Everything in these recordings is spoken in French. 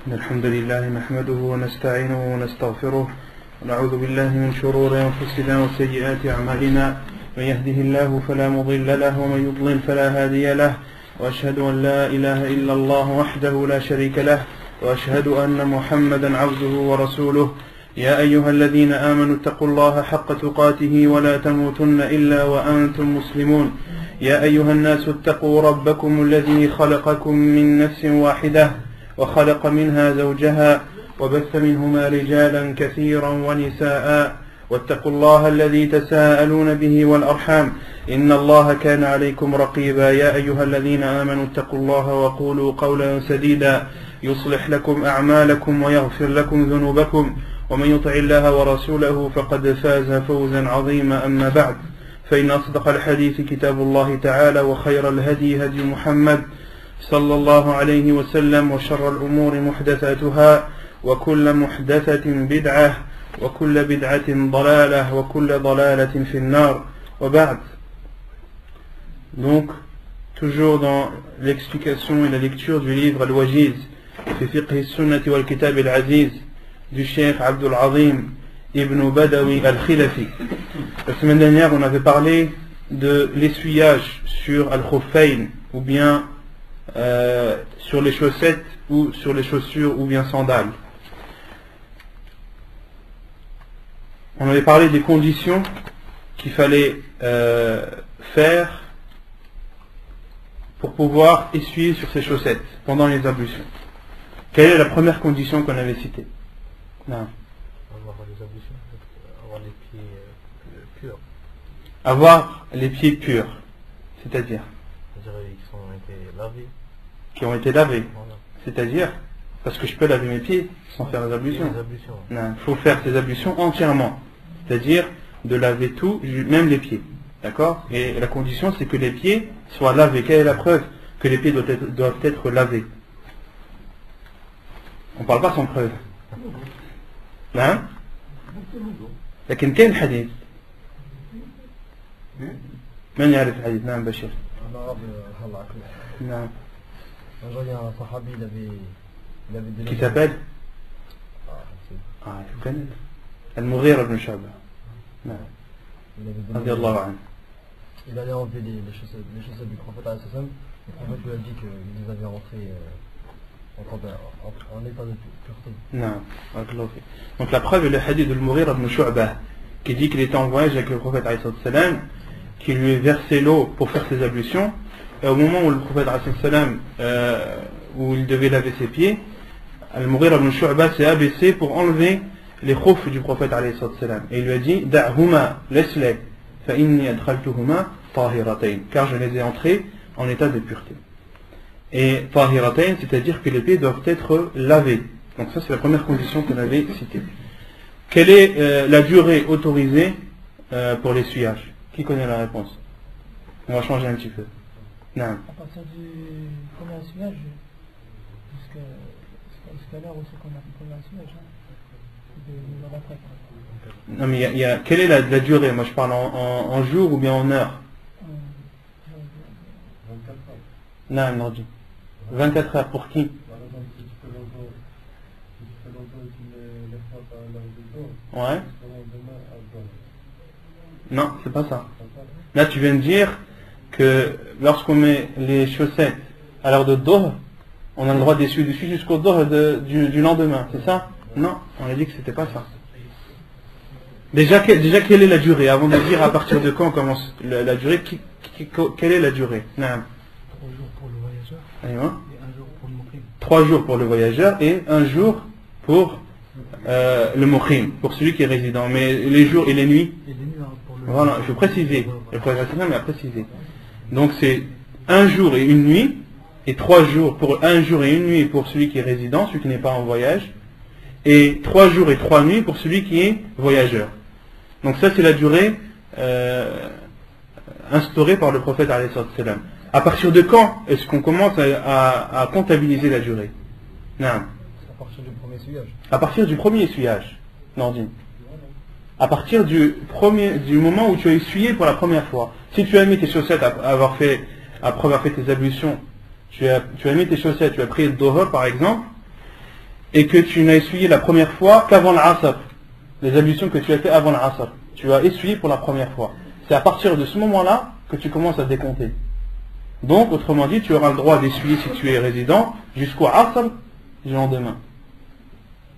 الحمد لله نحمده ونستعينه ونستغفره ونعوذ بالله من شرور أنفسنا وسيئات أعمالنا من يهده الله فلا مضل له ومن يضلل فلا هادي له وأشهد أن لا إله إلا الله وحده لا شريك له وأشهد أن محمدا عبده ورسوله يا أيها الذين آمنوا اتقوا الله حق تقاته ولا تموتن إلا وأنتم مسلمون يا أيها الناس اتقوا ربكم الذي خلقكم من نفس واحدة وخلق منها زوجها وبث منهما رجالا كثيرا ونساء واتقوا الله الذي تساءلون به والأرحام إن الله كان عليكم رقيبا يا أيها الذين آمنوا اتقوا الله وقولوا قولا سديدا يصلح لكم أعمالكم ويغفر لكم ذنوبكم ومن يطع الله ورسوله فقد فاز فوزا عظيما أما بعد فإن أصدق الحديث كتاب الله تعالى وخير الهدي هدي محمد صلى الله عليه وسلم وشر الأمور محدثاتها وكل محدثة بدعة وكل بدعة ضلالة وكل ضلالة في النار وبعد. Donc, toujours dans l'explication et la lecture du livre Al-Wajiz fi fiqh sunnati wal kitab al-aziz du Cheikh Abdul Azim Ibn Badawi al-Khilafi. La semaine dernière, on avait parlé de l'essuyage sur al-khuffayn, ou bien sur les chaussettes, ou sur les chaussures, ou bien sandales. On avait parlé des conditions qu'il fallait faire pour pouvoir essuyer sur ses chaussettes pendant les ablutions. Quelle est la première condition qu'on avait citée? Non. Avoir les pieds purs, c'est-à-dire qui ont été lavés, voilà. C'est-à-dire, parce que je peux laver mes pieds sans faire les ablutions. Non, il faut faire ces ablutions entièrement, c'est-à-dire de laver tout, même les pieds, d'accord? Et la condition, c'est que les pieds soient lavés. Quelle est la preuve que les pieds doivent être lavés? On ne parle pas sans preuve. Hein? لكن كاين حديث من يعرف الحديث؟ نعم بشير. نعم. Qui s'appelle Al-Mughira ibn Shu'ba. Radiallahu anhu. Il allait enlever les chaussettes du prophète alayhi salam. Le prophète lui a dit qu'il les avait rentrées en état de pureté. Non. Donc la preuve est le hadith de Al-Mughira ibn Shu'ba qui dit qu'il était en voyage avec le prophète alayhi salam, qui lui versait l'eau pour faire ses ablutions. Et au moment où le prophète où il devait laver ses pieds, Al-Mughira ibn Shu'ba s'est abaissé pour enlever les khoufs du prophète et il lui a dit Da'huma, laisse-les, fa inni adkhaltuhuma tahiratayn, car je les ai entrés en état de pureté. Et tahiratayn, c'est-à-dire que les pieds doivent être lavés. Donc ça c'est la première condition qu'on avait citée. Quelle est la durée autorisée pour l'essuyage? Qui connaît la réponse? On va changer un petit peu. Non. À partir du premier essuyage jusqu'à l'heure où c'est qu'on a fait le premier essuyage, de l'après. Non mais quelle est la durée? Moi je parle en jour ou bien en heure? 24 heures. Non, non, 24 heures pour qui? Ouais. Non, c'est pas ça. Là tu viens de dire que lorsqu'on met les chaussettes à l'heure de Dhuhr, on a le droit d'essuyer dessus jusqu'au Dhuhr du lendemain, c'est ça? Non, on a dit que c'était pas ça. Déjà quelle est la durée? Avant de dire à partir de quand commence la durée, quelle est la durée? Non. 3 jours pour le voyageur et 1 jour pour le muqim. 3 jours pour le voyageur et 1 jour pour le muqim, pour celui qui est résident. Mais les jours et les nuits, pour le... Voilà, il faut préciser. Le prophète a précisé. Donc c'est 1 jour et 1 nuit, et 3 jours pour 1 jour et 1 nuit pour celui qui est résident, celui qui n'est pas en voyage, et 3 jours et 3 nuits pour celui qui est voyageur. Donc ça c'est la durée instaurée par le prophète alayhi salam. À partir de quand est-ce qu'on commence à comptabiliser la durée? Non. À partir du premier essuyage. À partir du premier essuyage. Nordine. À partir du moment où tu as essuyé pour la première fois. Si tu as mis tes chaussettes après avoir fait tes ablutions, tu as mis tes chaussettes, tu as pris le Dhuhr par exemple, et que tu n'as essuyé la première fois qu'avant l'Asr, les ablutions que tu as fait avant l'Asr, tu as essuyé pour la première fois. C'est à partir de ce moment-là que tu commences à décompter. Donc, autrement dit, tu auras le droit d'essuyer si tu es résident jusqu'au Asr du lendemain.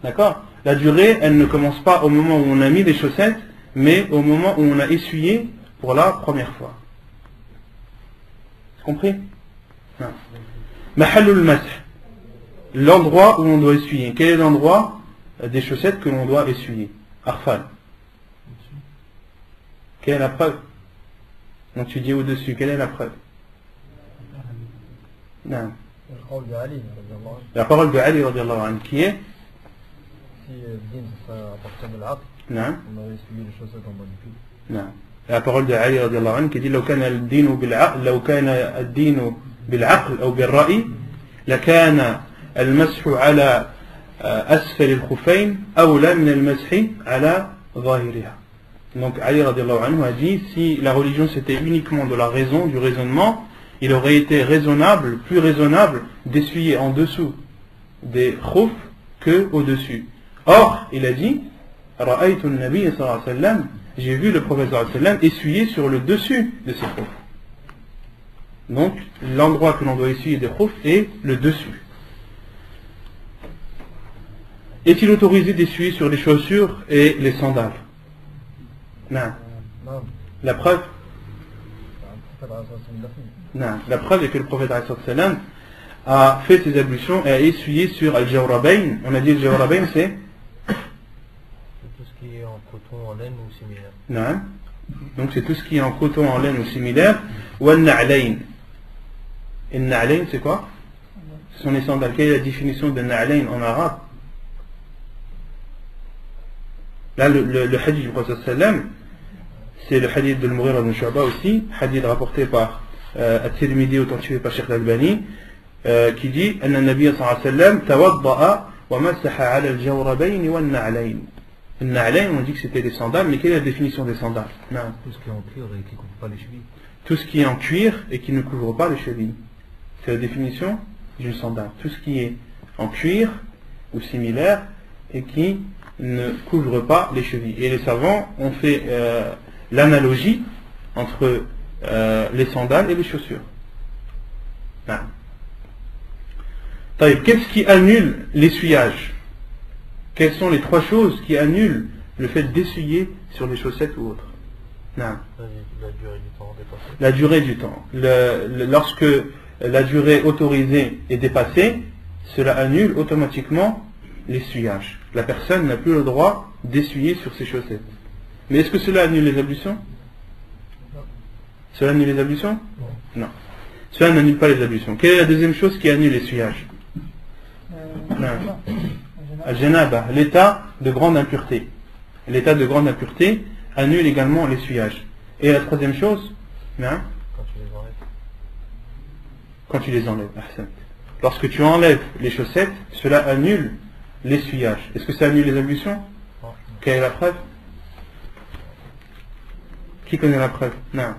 D'accord? La durée, elle ne commence pas au moment où on a mis les chaussettes, mais au moment où on a essuyé pour la première fois. Vous compris? Non. Mahallul masih, l'endroit où on doit essuyer. Quel est l'endroit des chaussettes que l'on doit essuyer? Arfal. Quelle est la preuve? Donc tu dis au-dessus, quelle est la preuve? Non. La parole de Ali radiallahu anhu qui est? Si le din ça serait à partir de l'Aql, Non. on aurait essuyé les chaussettes en bas du pied. Non. La parole de Ali radiallahu anhu qui dit لو كان الدين بالعقل لو كان الدين بالعقل أو بالرأي لكان المسح على أسفل الخفين أولى من المسح على ظاهرها. Donc Ali radiallahu anhu a dit, si la religion c'était uniquement de la raison, du raisonnement, il aurait été raisonnable, plus raisonnable d'essuyer en dessous des khouf que au-dessus. Or, il a dit, Ra'aytu an-nabiy sallallahu alayhi wa sallam, j'ai vu le prophète sallallahu alayhi wa sallam essuyer sur le dessus de ses khouf. Donc, l'endroit que l'on doit essuyer des khouf est le dessus. Est-il autorisé d'essuyer sur les chaussures et les sandales? Non. La preuve? Non. La preuve est que le prophète sallam a fait ses ablutions et a essuyé sur al-jawrabayn. On a dit al-jawrabayn c'est? Tout ce qui est en coton, en laine ou similaire. Non. Donc c'est tout ce qui est en coton, en laine ou similaire. Ou al-na'layn. Et al-na'layn c'est quoi? Ce sont les sandales. Quelle est la définition de na'layn en arabe? Là, le hadith du prophète sallam, c'est le hadith de Al-Mughira ibn Shu'ba aussi, hadith rapporté par At-Tirmidhi, authentifié par Cheikh Al-Albani, qui dit أن النبي صلى الله عليه وسلم توضأ ومسح على الجوربين والنعلين. النعلين, on dit que c'était des sandales, mais quelle est la définition des sandales? Non. Tout ce qui est en cuir et qui ne couvre pas les chevilles. Tout ce qui est en cuir et qui ne couvre pas les chevilles. C'est la définition d'une sandale. Tout ce qui est en cuir ou similaire et qui ne couvre pas les chevilles. Et les savants ont fait l'analogie entre les sandales et les chaussures. Qu'est-ce qui annule l'essuyage? Quelles sont les trois choses qui annulent le fait d'essuyer sur les chaussettes ou autres? La durée du temps dépassée. La durée du temps. Lorsque la durée autorisée est dépassée, cela annule automatiquement l'essuyage. La personne n'a plus le droit d'essuyer sur ses chaussettes. Mais est-ce que cela annule les ablutions? Cela annule les ablutions? Non. Cela n'annule pas les ablutions. Quelle est la deuxième chose qui annule l'essuyage? Al-janaba, l'état de grande impureté. L'état de grande impureté annule également l'essuyage. Et la troisième chose? Non? Quand tu les enlèves. Lorsque tu enlèves les chaussettes, cela annule l'essuyage. Est-ce que ça annule les ablutions? Quelle est la preuve? Qui connaît la preuve? Non.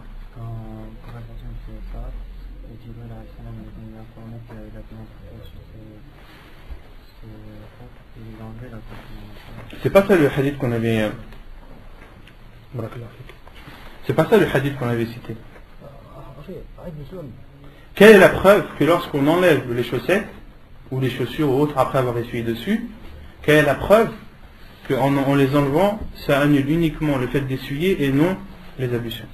C'est pas ça le hadith qu'on avait. C'est pas ça le hadith qu'on avait cité. Quelle est la preuve que lorsqu'on enlève les chaussettes ou les chaussures ou autres après avoir essuyé dessus, quelle est la preuve qu'en les enlevant, ça annule uniquement le fait d'essuyer et non les ablutions?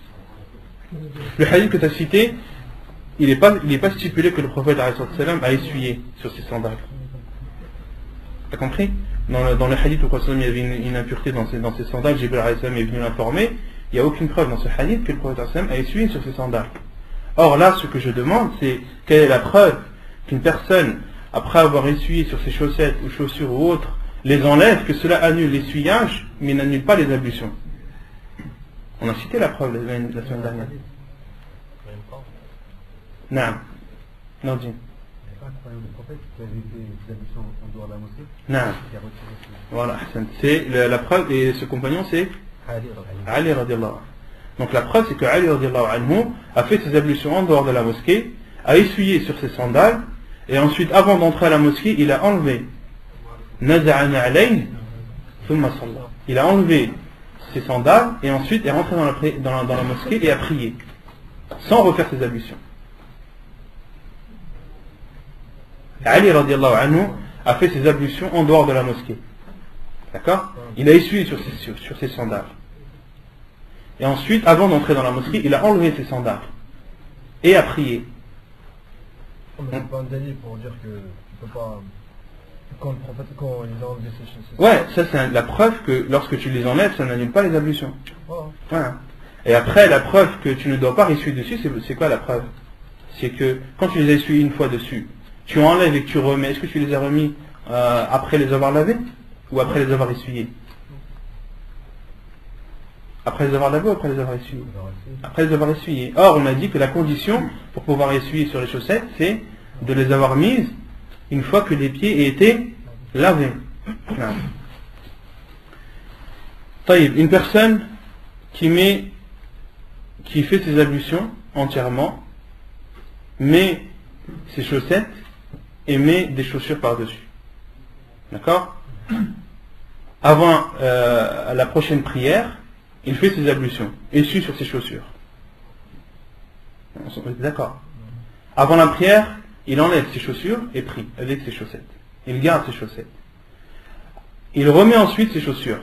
Le hadith que tu as cité, il n'est pas stipulé que le prophète a essuyé sur ses sandales. T'as compris? Dans le hadith où il y avait une impureté dans ses sandales, Jibril est venu l'informer, il n'y a aucune preuve dans ce hadith que le prophète a essuyé sur ses sandales. Or là, ce que je demande, c'est quelle est la preuve qu'une personne, après avoir essuyé sur ses chaussettes ou chaussures ou autres, les enlève, que cela annule l'essuyage, mais n'annule pas les ablutions. On a cité la preuve la semaine dernière. Non. Non, dis. Non. Voilà, c'est la preuve, et ce compagnon c'est Ali radiallahu anhu. Donc la preuve c'est que Ali radiallahu anhu a fait ses ablutions en dehors de la mosquée, a essuyé sur ses sandales, et ensuite avant d'entrer à la mosquée il a enlevé naza'a na'alayn thumma salla. Il a enlevé ses sandales et ensuite est rentré dans la mosquée et a prié sans refaire ses ablutions. Ali radiallahu anhu a fait ses ablutions en dehors de la mosquée. D'accord? Il a essuyé sur ses sandales. Et ensuite, avant d'entrer dans la mosquée, il a enlevé ses sandales et a prié. C'est pas un délit pour dire que tu peux pas. Quand le prophète, quand il a enlevé ses Ouais, ça c'est la preuve que lorsque tu les enlèves, ça n'annule pas les ablutions. Voilà. Voilà. Et après, la preuve que tu ne dois pas essuyer dessus, c'est quoi la preuve? C'est que quand tu les as essuyés une fois dessus, tu enlèves et que tu remets. Est-ce que tu les as remis après les avoir lavés ou après les avoir essuyés? Après les avoir lavés ou après les avoir essuyés? Après les avoir essuyés. Or, on a dit que la condition pour pouvoir essuyer sur les chaussettes, c'est de les avoir mises une fois que les pieds aient été lavés. Taïb, une personne qui fait ses ablutions entièrement, met ses chaussettes et met des chaussures par-dessus. D'accord? Avant la prochaine prière, il fait ses ablutions, essuie sur ses chaussures. D'accord. Avant la prière, il enlève ses chaussures et prie avec ses chaussettes. Il garde ses chaussettes. Il remet ensuite ses chaussures.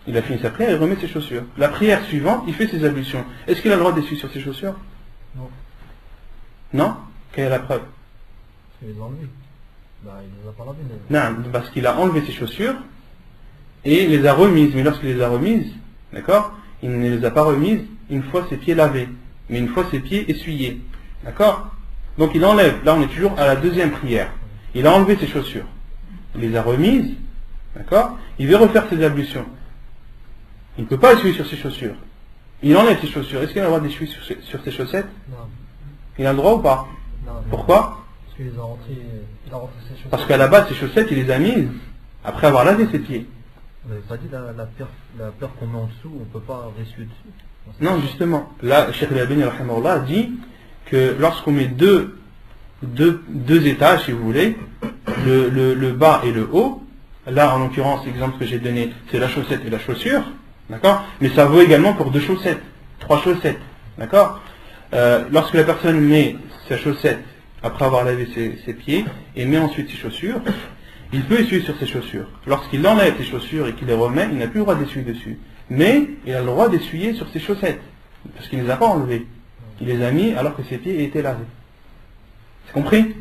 Il a fini sa prière, il remet ses chaussures. La prière suivante, il fait ses ablutions. Est-ce qu'il a le droit d'essuyer sur ses chaussures? Non. Non? Quelle est la preuve? Parce qu'il les a enlevés. Bah, il les a pas lavés. Non, parce qu'il a enlevé ses chaussures et les a remises. Mais lorsqu'il les a remises, d'accord, il ne les a pas remises une fois ses pieds lavés, mais une fois ses pieds essuyés. D'accord? Donc il enlève, là on est toujours à la deuxième prière. Il a enlevé ses chaussures. Il les a remises, d'accord? Il veut refaire ses ablutions. Il ne peut pas essuyer sur ses chaussures. Il enlève ses chaussures. Est-ce qu'il a le droit d'essuyer sur ses chaussettes? Non. Il a le droit ou pas? Non. Pourquoi? Parce qu'il les a rentrés, il a rentré ses chaussettes. Parce qu'à la base, ses chaussettes, il les a mises après avoir lavé ses pieds. Vous n'avez pas dit la paire qu'on met en dessous, on ne peut pas ressuyer dessus? Non, justement. Là, Cheikh Al-Albani rahimahullah dit que lorsqu'on met deux étages, si vous voulez, le bas et le haut, là en l'occurrence l'exemple que j'ai donné c'est la chaussette et la chaussure, d'accord, mais ça vaut également pour 2 chaussettes, 3 chaussettes, d'accord. Lorsque la personne met sa chaussette après avoir lavé ses pieds et met ensuite ses chaussures, il peut essuyer sur ses chaussures. Lorsqu'il enlève ses chaussures et qu'il les remet, il n'a plus le droit d'essuyer dessus, mais il a le droit d'essuyer sur ses chaussettes parce qu'il ne les a pas enlevées, il les a mis alors que ses pieds étaient lavés. C'est compris?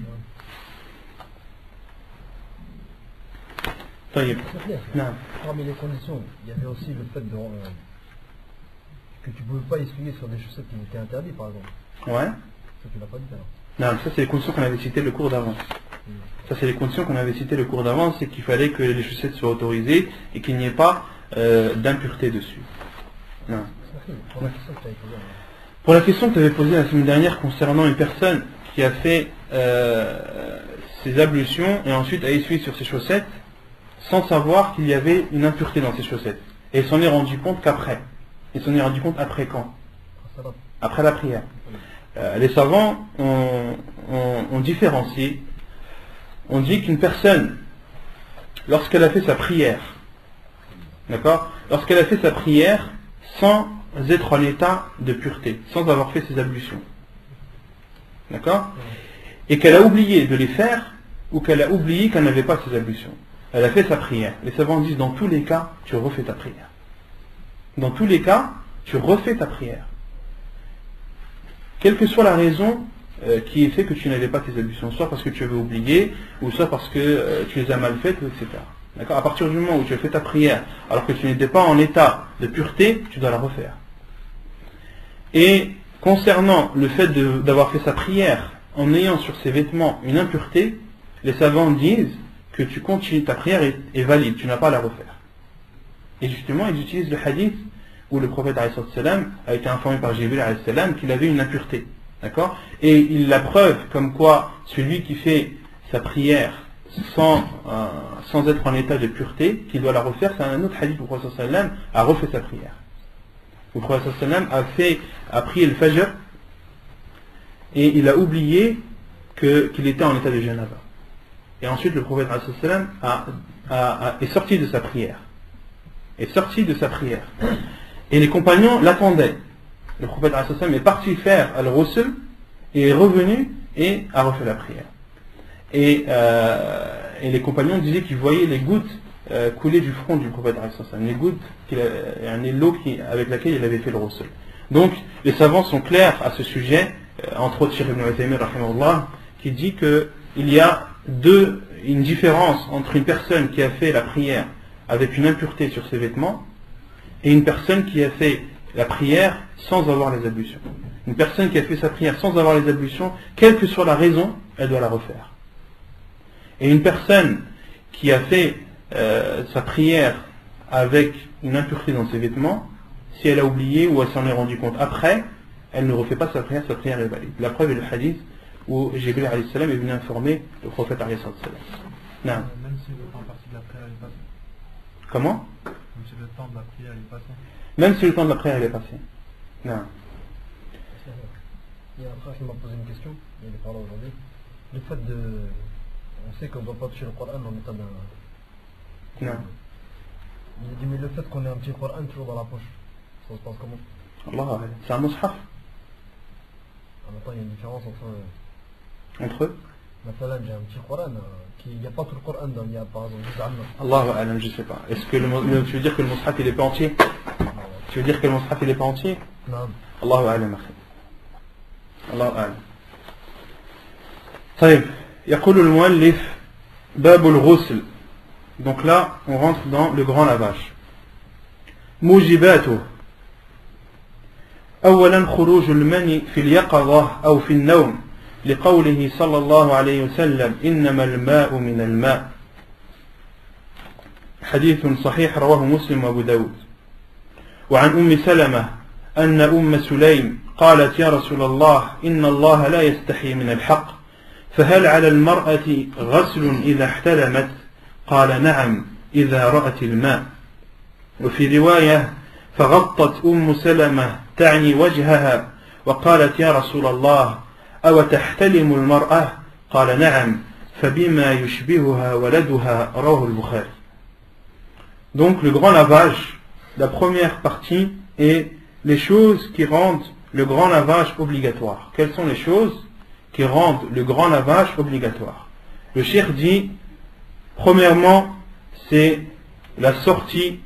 C'est clair. Parmi les conditions, il y avait aussi le fait que tu ne pouvais pas essuyer sur des chaussettes qui étaient interdites, par exemple. Ouais. Ça, tu l'as pas dit alors. Non, ça c'est les conditions qu'on avait citées le cours d'avant. Ça c'est les conditions qu'on avait citées le cours d'avant, c'est qu'il fallait que les chaussettes soient autorisées et qu'il n'y ait pas d'impureté dessus. Non. Pour la question que tu avais posée la semaine dernière concernant une personne qui a fait ses ablutions et ensuite a essuyé sur ses chaussettes sans savoir qu'il y avait une impureté dans ses chaussettes. Et il s'en est rendu compte qu'après. Il s'en est rendu compte après quand? Après la prière. Les savants ont différencié. On dit qu'une personne, lorsqu'elle a fait sa prière, d'accord, lorsqu'elle a fait sa prière sans être en état de pureté, sans avoir fait ses ablutions, d'accord, et qu'elle a oublié de les faire, ou qu'elle a oublié qu'elle n'avait pas ses ablutions, elle a fait sa prière. Les savants disent dans tous les cas, tu refais ta prière. Dans tous les cas, tu refais ta prière. Quelle que soit la raison qui est fait que tu n'avais pas tes ablutions, soit parce que tu avais oublié, ou soit parce que tu les as mal faites, etc. D'accord ? À partir du moment où tu as fait ta prière, alors que tu n'étais pas en état de pureté, tu dois la refaire. Et concernant le fait d'avoir fait sa prière en ayant sur ses vêtements une impureté, les savants disent que tu continues, ta prière est valide, tu n'as pas à la refaire. Et justement, ils utilisent le hadith où le prophète a été informé par Jibril qu'il avait une impureté. D'accord ? Et il la preuve comme quoi celui qui fait sa prière sans être en état de pureté, qu'il doit la refaire, c'est un autre hadith où le prophète a refait sa prière. Le prophète a prié le fajr et il a oublié qu'il était en état de janaba. Et ensuite le prophète sallam est sorti de sa prière. Et les compagnons l'attendaient. Le prophète sallam est parti faire al-ghusl et est revenu et a refait la prière. Et les compagnons disaient qu'ils voyaient les gouttes couler du front du prophète sallam, les gouttes, l'eau avec laquelle il avait fait le ghusl. Donc les savants sont clairs à ce sujet, entre autres Cheikh Ibn Uthaymin rahimahullah, qui dit qu'il y a une différence entre une personne qui a fait la prière avec une impureté sur ses vêtements et une personne qui a fait la prière sans avoir les ablutions. Une personne qui a fait sa prière sans avoir les ablutions, quelle que soit la raison, elle doit la refaire. Et une personne qui a fait sa prière avec une impureté dans ses vêtements, si elle a oublié ou elle s'en est rendu compte après, elle ne refait pas sa prière est valide. La preuve est le hadith où Jibril alayhi salam est venu informer le prophète alayhi salam. Même si le temps de la prière est passé. Comment? Même si le temps de la prière est passé. Même si le temps de la prière est passé. Non. Il y a un frère qui m'a posé une question, il est par là aujourd'hui. Le fait de... On sait qu'on ne doit pas toucher le Coran en état d'un... Non. Il a dit, mais le fait qu'on ait un petit Coran toujours dans la poche, ça se passe comment? Allah, c'est un mushaf. En même temps, il y a une différence Entre eux? Maintenant, j'ai un petit Coran, il n'y a pas tout le Coran dans, il y a par exemple juste Amma. Allahu alam, je ne sais pas. Est-ce que tu veux dire que le mushaf il n'est pas entier? Tu veux dire que le mushaf il n'est pas entier? Non. Allahu alam, akhi. Allahu alam. طيب يقول المؤلف باب الغسل. Donc là, on rentre dans le grand lavage. موجباته. أولا خروج المني في اليقظة أو في النوم لقوله صلى الله عليه وسلم إنما الماء من الماء. حديث صحيح رواه مسلم وأبو داود. وعن أم سلمة أن أم سليم قالت يا رسول الله إن الله لا يستحي من الحق فهل على المرأة غسل إذا احتلمت؟ قال نعم إذا رأت الماء. وفي رواية فغطت أم سلمة تعني وجهها وقالت يا رسول الله أو تحتلم المرأة؟ قال نعم فبما يشبهها ولدها رواه البخاري. Donc le grand lavage, la première partie est les choses qui rendent le grand lavage obligatoire. Quelles sont les choses qui rendent le grand lavage obligatoire? Le cheikh dit, premièrement, c'est la sortie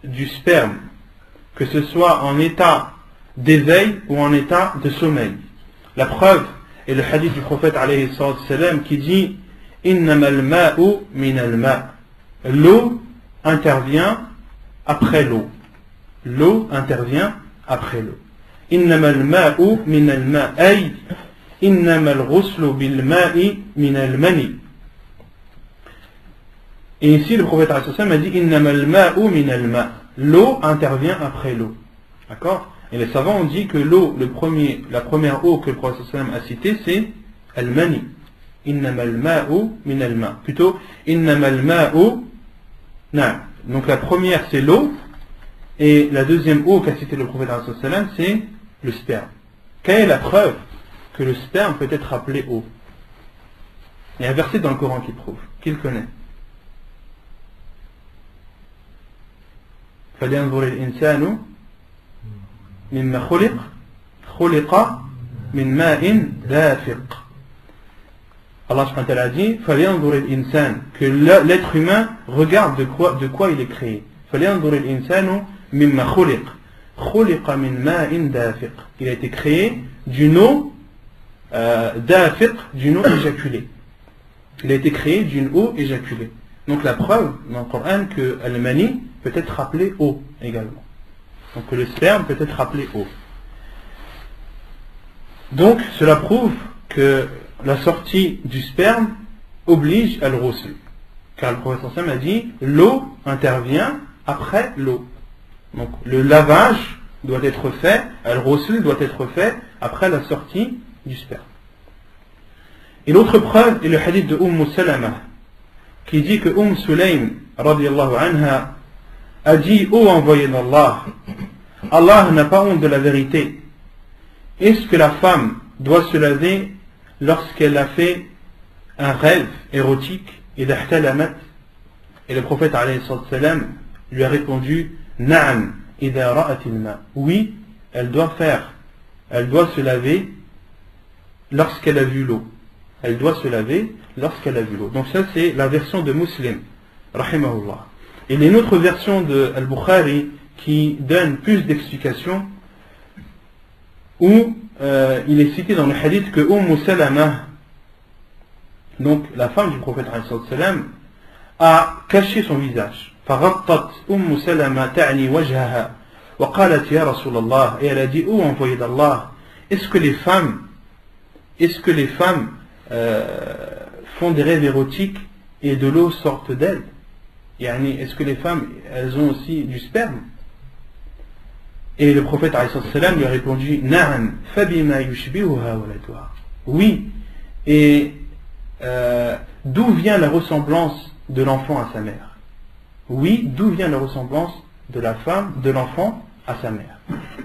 du sperme, que ce soit en état d'éveil ou en état de sommeil. La preuve est le hadith du prophète alayhi salam qui dit Innamal ma'u min al-ma'. L'eau intervient après l'eau. L'eau intervient après l'eau. Innamal ma'u min al-ma' ay innamal ghuslu bil ma'i min al-mani. Et ici le prophète alayhi salam a dit Innamal ma'u min al-ma'. L'eau intervient après l'eau. D'accord? Et les savants ont dit que l'eau, la première eau que le prophète sallam a citée, c'est al-mani. Innamal ma'u min al-ma. Plutôt, innamal ma'u. Non. Donc la première c'est l'eau, et la deuxième eau qu'a cité le prophète sallam, c'est le sperme. Quelle est la preuve que le sperme peut être appelé eau? Il y a un verset dans le Coran qui prouve, qu'il connaît. فلينظر الإنسان مما خلق من ماء دافق. Allah subhanahu wa ta'ala dit فلينظر الإنسان, que l'être humain regarde de quoi il est créé. فلينظر الإنسان مما خلق من ماء دافق. Il a été créé d'une eau dafiq, d'une eau éjaculée. Il a été créé d'une eau éjaculée. Donc la preuve dans le Coran que al-mani peut être appelé eau également. Donc que le sperme peut être appelé eau. Donc cela prouve que la sortie du sperme oblige à al-ghusl. Car le prophète sallam a dit l'eau intervient après l'eau. Donc le lavage doit être fait, al-ghusl doit être fait après la sortie du sperme. Et l'autre preuve est le hadith de Salama qui dit que Sulaym radiyallahu anha a dit ô envoyé d'Allah, Allah n'a pas honte de la vérité. Est-ce que la femme doit se laver lorsqu'elle a fait un rêve érotique, et le prophète alayhi salam lui a répondu Na'am idha ra'atil ma. Oui, elle doit se laver lorsqu'elle a vu l'eau. Elle doit se laver lorsqu'elle a vu l'eau. Donc ça c'est la version de Muslim, rahimahullah. Il y a une autre version de Al-Bukhari qui donne plus d'explications, où il est cité dans le hadith que Salama, donc la femme du prophète sallam, a caché son visage. فغطت سلمة تعني وجهها وقالت يا رسول الله, et elle a dit ô envoyé d'Allah, est-ce que les femmes font des rêves érotiques et de l'eau sortent d'elles? Yani, est-ce que les femmes elles ont aussi du sperme? Et le prophète sallam lui a répondu Na'am fabima yushbihuha waladuha. Oui, et d'où vient la ressemblance de l'enfant à sa mère? Oui, d'où vient la ressemblance de l'enfant à sa mère?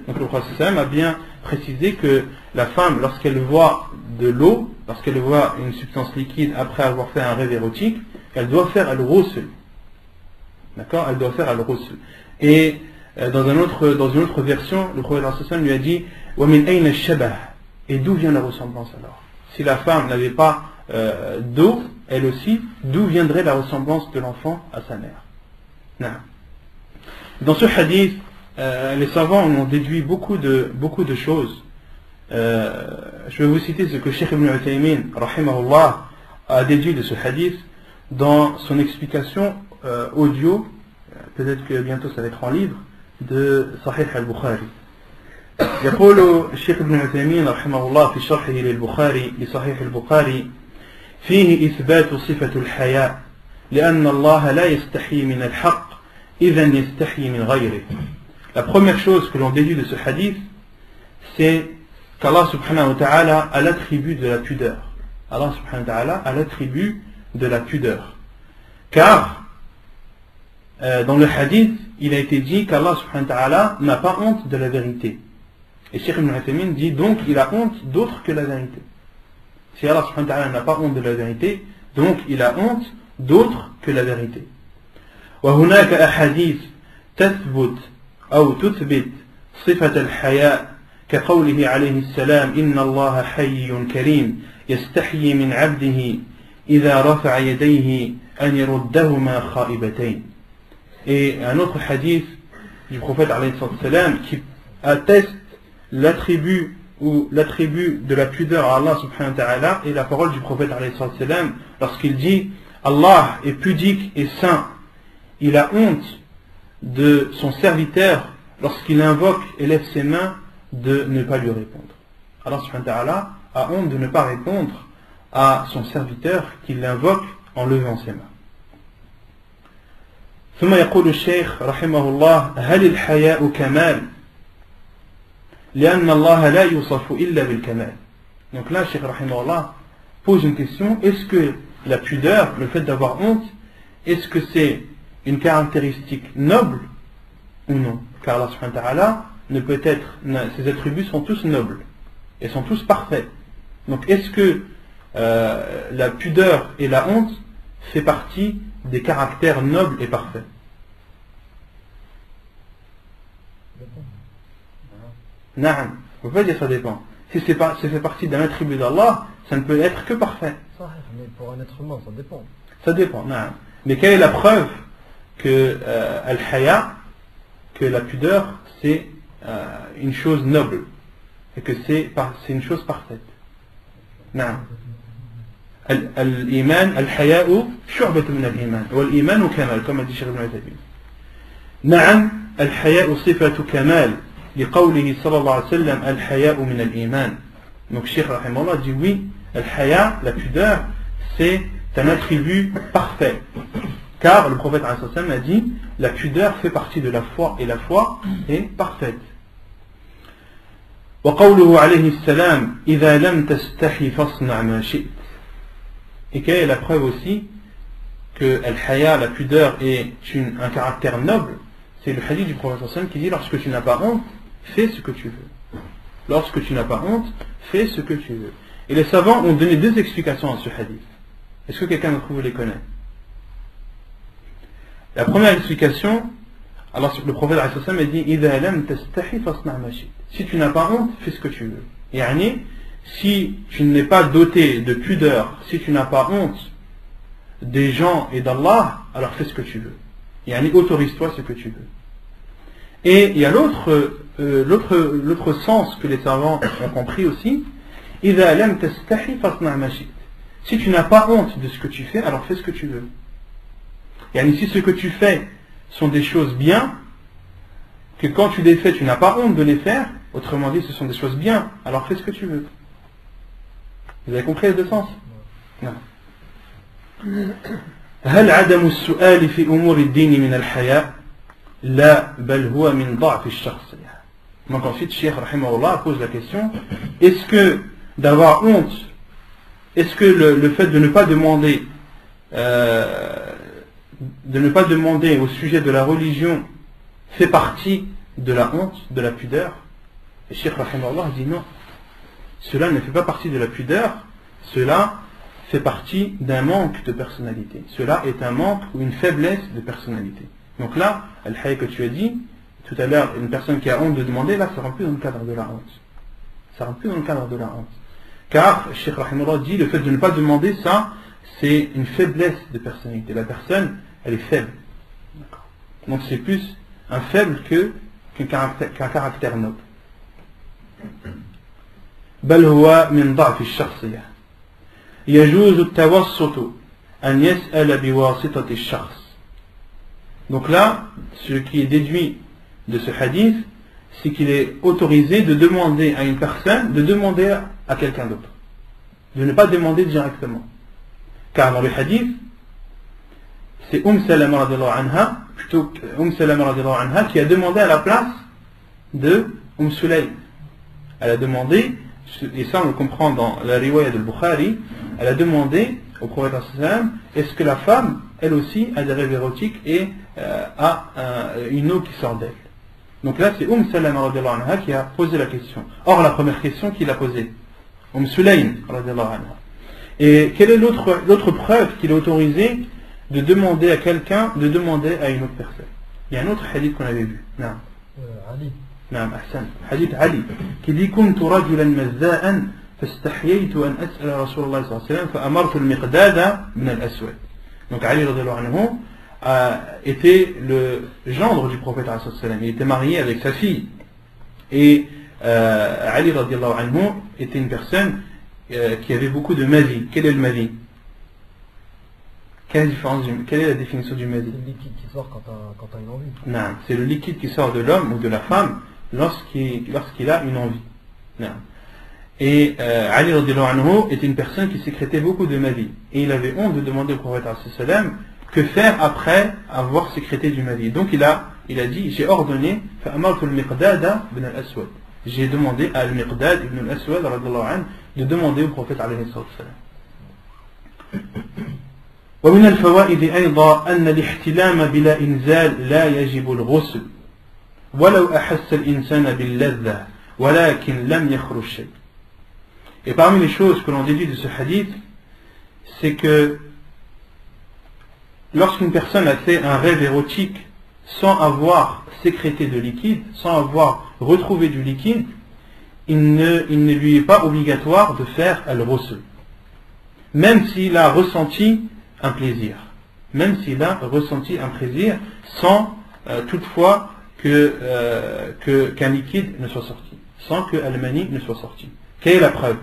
Donc le prophète sallam a bien précisé que la femme, lorsqu'elle voit de l'eau, lorsqu'elle voit une substance liquide après avoir fait un rêve érotique, elle doit faire al-ghusl. D'accord? Elle doit faire al-ghusl. Et dans une autre version, le prophète sallam lui a dit wa min ayna ash-shabah. Et d'où vient la ressemblance alors? Si la femme n'avait pas d'eau, elle aussi, d'où viendrait la ressemblance de l'enfant à sa mère? Non. Dans ce hadith, les savants ont déduit beaucoup de choses. Je vais vous citer ce que Cheikh Ibn Uthaymin, rahimahullah, a déduit de ce hadith dans son explication audio, peut-être que bientôt ça va être en livre, de Sahih al-Bukhari. يقول الشيخ ابن عثيمين رحمه الله في شرحه للبخاري لصحيح البخاري فيه إثبات صفة الحياء لأن الله لا يستحي من الحق إذا يستحي من غيره. La première chose que l'on déduit de ce hadith, c'est qu'Allah subhanahu wa ta'ala a l'attribut de la pudeur. Allah subhanahu wa ta'ala a l'attribut de la pudeur. Car dans le hadith, il a été dit qu'Allah subhanahu wa ta'ala n'a pas honte de la vérité. Et Cheikh Ibn Uthaymin dit donc il a honte d'autre que la vérité. Si Allah subhanahu wa ta'ala n'a pas honte de la vérité, donc il a honte d'autre que la vérité. وهناك أحاديث تثبت أو تثبت صفة الحياء كقوله عليه السلام إن الله حي كريم يستحيي من عبده إذا رفع يديه أن يردهما خائبتين. Et un autre hadith du prophète alayhi salam qui atteste l'attribut de la pudeur à Allah subhanahu wa ta'ala et la parole du prophète alayhi salam lorsqu'il dit Allah est pudique et saint, il a honte de son serviteur lorsqu'il invoque et lève ses mains de ne pas lui répondre. Allah subhanahu wa ta'ala a honte de ne pas répondre à son serviteur qui l'invoque en levant ses mains. ثم يقول الشيخ رحمه الله هل الحياء كمال لأن الله لا يوصف إلا بالكمال. Donc là, Cheikh rahimahullah pose une question, est-ce que la pudeur, le fait d'avoir honte, est-ce que c'est une caractéristique noble ou non? Car Allah subhanahu wa ta'ala ne peut être, ses attributs sont tous nobles et sont tous parfaits. Donc est-ce que la pudeur et la honte fait partie des caractères nobles et parfaits? Naam, on ne peut pas dire ça dépend. Si ça fait partie d'un attribut d'Allah, ça ne peut être que parfait. Mais pour un être humain, ça dépend. Ça dépend, naam. Mais quelle est la preuve que al-haya, que la pudeur, c'est une chose noble et que c'est une chose parfaite? Naam. Al-iman, al-haya'u, shu'batu min al-iman. Wal-imanu kamal, comme a dit Cheikh Ibn Uthaymin. Naam, al-haya'u sifatu kamal. لقوله صلى الله عليه وسلم الحياء من الإيمان. Donc Cheikh rahimahullah dit oui, al-haya, la pudeur, c'est un attribut parfait. Car le prophète a dit la pudeur fait partie de la foi et la foi est parfaite. وقوله عليه السلام إذا لم تستحي فاصنع ما شئت. Et quelle est la preuve aussi que al-haya, la pudeur, est un caractère noble? C'est le hadith du prophète qui dit lorsque tu n'as pas honte, fais ce que tu veux. Lorsque tu n'as pas honte, fais ce que tu veux. Et les savants ont donné deux explications à ce hadith. Est-ce que quelqu'un d'entre vous les connaît? La première explication, alors le prophète a dit إِذَا لَمْ تَسْتَحِي فَاصْنَعْ مَا شِئْتَ. Si tu n'as pas honte, fais ce que tu veux. Yani, si tu n'es pas doté de pudeur, si tu n'as pas honte des gens et d'Allah, alors fais ce que tu veux. Yani, autorise-toi ce que tu veux. Et il y a l'autre sens que les savants ont compris aussi. إِذَا لَمْ تَسْتَحِي فَاصْنَعْ مَا شِئْتَ. Si tu n'as pas honte de ce que tu fais, alors fais ce que tu veux. Yani, si ce que tu fais sont des choses bien, que quand tu les fais, tu n'as pas honte de les faire, autrement dit, ce sont des choses bien, alors fais ce que tu veux. Vous avez compris les deux sens? Non. هل عدم السؤال في أمور الدين من الحياء؟ لا بل هو من ضعف الشخصية. Donc ensuite, Cheikh Rahimahullah pose la question, est-ce que d'avoir honte, est-ce que le fait de ne pas demander au sujet de la religion fait partie de la honte, de la pudeur? Et Cheikh Rahimahullah dit non. Cela ne fait pas partie de la pudeur, cela fait partie d'un manque de personnalité. Cela est un manque ou une faiblesse de personnalité. Donc là, al-hayy que tu as dit, tout à l'heure, une personne qui a honte de demander, là, ça rentre plus dans le cadre de la honte. Ça rentre plus dans le cadre de la honte. Car, Cheikh Rahimahullah dit, le fait de ne pas demander ça, c'est une faiblesse de personnalité. La personne, elle est faible. Donc c'est plus un faible qu'un caractère noble. بل هو من ضعف الشخصية يجوز التوسط أن يسأل بواسطة الشخص. Donc là, ce qui est déduit de ce hadith, c'est qu'il est autorisé de demander à une personne, de demander à quelqu'un d'autre, de ne pas demander directement. Car dans le hadith, c'est Salama radiallahu anha, plutôt Salama radiallahu anha, qui a demandé à la place de Sulaym. Elle a demandé, et ça on le comprend dans la riwaya de Bukhari, elle a demandé au prophète sallam, est-ce que la femme, elle aussi, a des rêves érotiques et a une eau qui sort d'elle. Donc là c'est Salama radiallahu anha qui a posé la question. Or la première question qu'il a posée, Sulaym radiallahu anha. Et quelle est l'autre preuve qu'il est autorisé de demander à quelqu'un, de demander à une autre personne? Il y a un autre hadith qu'on avait vu. Non. Ali. نعم أحسن حديث علي كي كنت رجلا مزاء فاستحييت أن أسأل رسول الله صلى الله عليه وسلم فأمرت المقداد من الأسود. Donc Ali radiallahu anhu était le gendre du prophète sallallahu alayhi wa sallam. Il était marié avec sa fille et Ali radiallahu anhu était une personne qui avait beaucoup de mazi. Quel est le mazi? Quelle est la définition du mazi? C'est le liquide qui sort quand tu as une envie. Non, c'est le liquide qui sort de l'homme ou de la femme lorsqu'il a une envie. Non. Et Ali radiallahu anhu était une personne qui sécrétait beaucoup de mazi. Et il avait honte de demander au prophète sallallahu alayhi wa sallam que faire après avoir sécrété du mazi. Donc il a dit, j'ai ordonné j'ai demandé à Al-Miqdad ibn al-Aswad radiallahu anhu de demander au prophète sallallahu alayhi wa sallam. ومن الفوائد أيضا أن الاحتلام بلا إنزال لا يجب الغسل ولو أحس الإنسان باللذة ولكن لم يخرج شيء. Et parmi les choses que l'on déduit de ce hadith, c'est que lorsqu'une personne a fait un rêve érotique sans avoir sécrété de liquide, sans avoir retrouvé du liquide, il ne lui est pas obligatoire de faire al-ghusl, même s'il a ressenti un plaisir, sans toutefois qu'un liquide ne soit sorti, sans que al-mani ne soit sorti. Quelle est la preuve?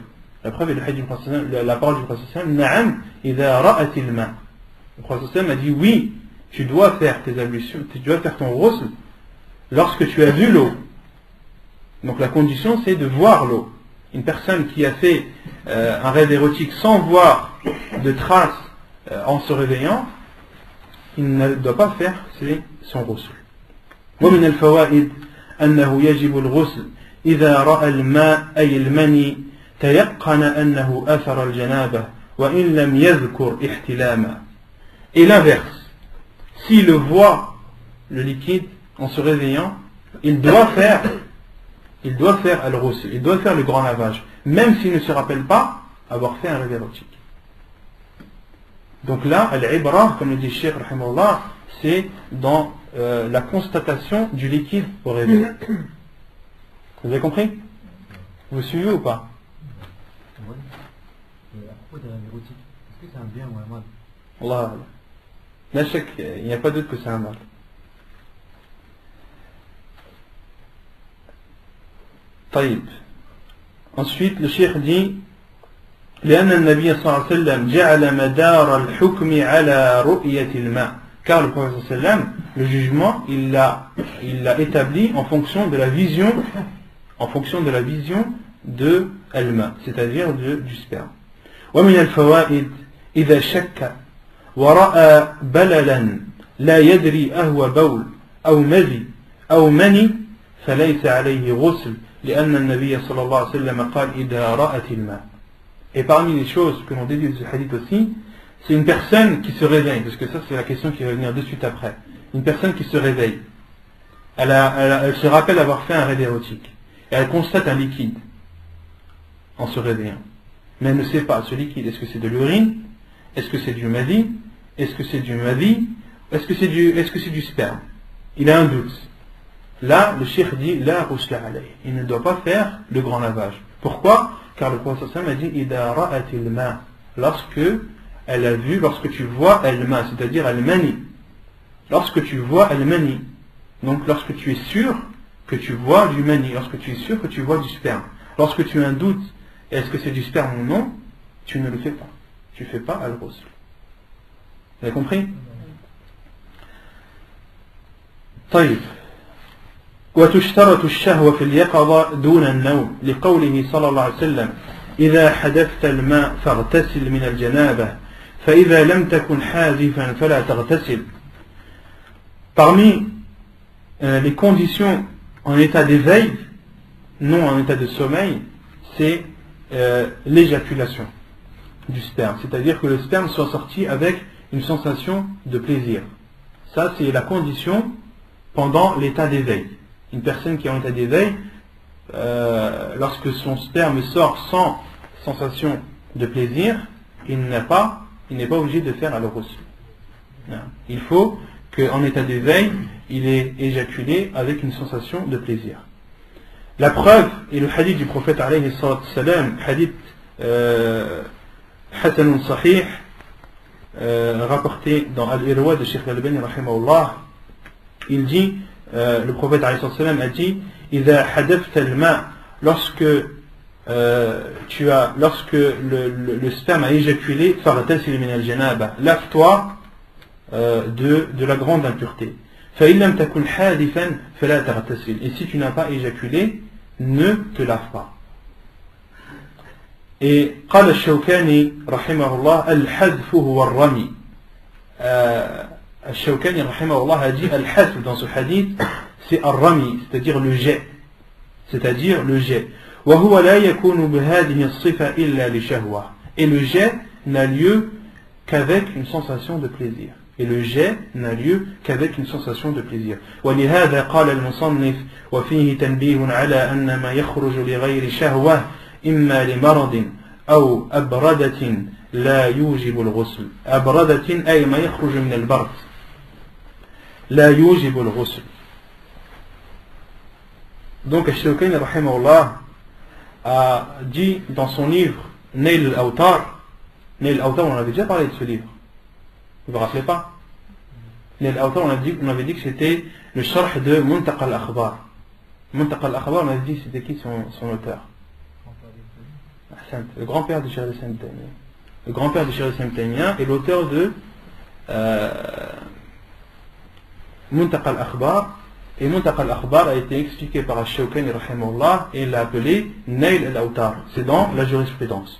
La preuve est la parole du prophète Na'am idha ra'at al-ma. Le prophète a dit oui, tu dois faire tes ablutions, tu dois faire ton ghusl lorsque tu as vu l'eau. Donc la condition c'est de voir l'eau. Une personne qui a fait un rêve érotique sans voir de traces en se réveillant, il ne doit pas faire son ghusl. ومن الفوائد أنه يجب الغسل إذا رأى الماء أي المني تيقن أنه أثر الجنابة وإن لم يذكر احتلاما. Et l'inverse, s'il voit le liquide en se réveillant, il doit faire al-ghusl, il doit faire le grand lavage, même s'il ne se rappelle pas avoir fait un rêve érotique. Donc là, al-ibra, comme le dit Cheikh rahimahullah, c'est dans la constatation du liquide au réveil. Vous avez compris? Vous suivez ou pas? Oui. Et à propos des rêves érotiques, est-ce que c'est un bien ou un mal? Allah, la chèque, il n'y a pas doute que c'est un mal. طيب. Ensuite, le cheikh dit لأن النبي صلى الله عليه وسلم جعل مدار الحكم على رؤية الماء. Car le prophète صلى الله عليه وسلم, le jugement, il l'a établi en fonction de la vision, de al-ma, c'est-à-dire du sperme. ومن الفوائد إذا شك ورأى بللا لا يدري أهو بول أو مذي أو مني فليس عليه غسل لأن النبي صلى الله عليه وسلم قال إذا رأت الماء. Et parmi les choses que l'on déduit de ce hadith aussi, c'est une personne qui se réveille, parce que ça c'est la question qui va venir de suite après. Une personne qui se réveille, elle se rappelle avoir fait un rêve érotique, et elle constate un liquide en se réveillant. Mais elle ne sait pas, ce liquide, est-ce que c'est de l'urine, est-ce que c'est du madi, est-ce que c'est du madi, est-ce que c'est du sperme. Il a un doute. Là, le cheikh dit, la ghusla alayh. Il ne doit pas faire le grand lavage. Pourquoi? Car le prophète sallallahu alayhi wa sallam a dit, Ida ra'atil ma, lorsque tu vois al-ma, c'est-à-dire al-mani. Lorsque tu vois al-mani. Donc lorsque tu es sûr que tu vois du mani, lorsque tu es sûr que tu vois du sperme. Lorsque tu as un doute, est-ce que c'est du sperme ou non, tu ne le fais pas. Tu ne fais pas al-ghusl. Vous avez compris? طيب. وتشترط الشهوة في اليقظة دون النوم لقوله صلى الله عليه وسلم إذا حدثت الماء فاغتسل من الجنابة فإذا لم تكن حاذفا فلا تغتسل. Parmi les conditions en état d'éveil, non en état de sommeil, c'est l'éjaculation du sperme, c'est-à-dire que le sperme soit sorti avec une sensation de plaisir. Ça c'est la condition pendant l'état d'éveil. Une personne qui est en état d'éveil, lorsque son sperme sort sans sensation de plaisir, il n'est pas obligé de faire al-ghusl. Il faut qu'en état d'éveil, il ait éjaculé avec une sensation de plaisir. La preuve est le hadith du prophète alayhi salam, hadith Hasanun Sahih, rapporté dans Al-Irwa de Cheikh Al-Albani rahimahullah. Il dit, le prophète alayhi salam a dit, إذا حدثت الماء, lorsque le sperme a éjaculé, فاغتسل من الجنابة, lave-toi de la grande impureté. فإن لم تكن حادثا فلا تغتسل. Et si tu n'as pas éjaculé, ne te lave pas. Et قال الشوكاني رحمه الله الحذف هو الرمي. الشوكاني رحمه الله a dit الحذف dans ce hadith, c'est الرمي, c'est-à-dire le jet. C'est-à-dire le jet. وهو لا يكون بهذه الصفة إلا لشهوة. Et le jet n'a lieu qu'avec une sensation de plaisir. Et le jet n'a lieu qu'avec une sensation de plaisir. ولهذا قال المصنف وفيه تنبيه على أن ما يخرج لغير شهوة إما لمرض أو أبردة لا يوجب الغسل. أبردة أي ما يخرج من البرد لا يوجب الغسل. Donc Al-Shawkani rahimahullah a dit dans son livre Nail al-Awtar, Nail al-Awtar, on avait déjà parlé de ce livre, vous vous rappelez pas? Nail al-Awtar, on avait dit que c'était le sharh de Muntaqa al-Akhbar. Muntaqa al-Akhbar, on avait dit c'était qui son auteur? Le grand-père de Cheikh al-Islam ibn Taymiyya. Le grand-père de Cheikh al-Islam ibn Taymiyya est l'auteur de Muntaqa al-Akhbar. Et Muntaqa al-Akhbar a été expliqué par Al-Shawkani rahimahullah et il l'a appelé Nail al-Awtar. C'est dans la jurisprudence.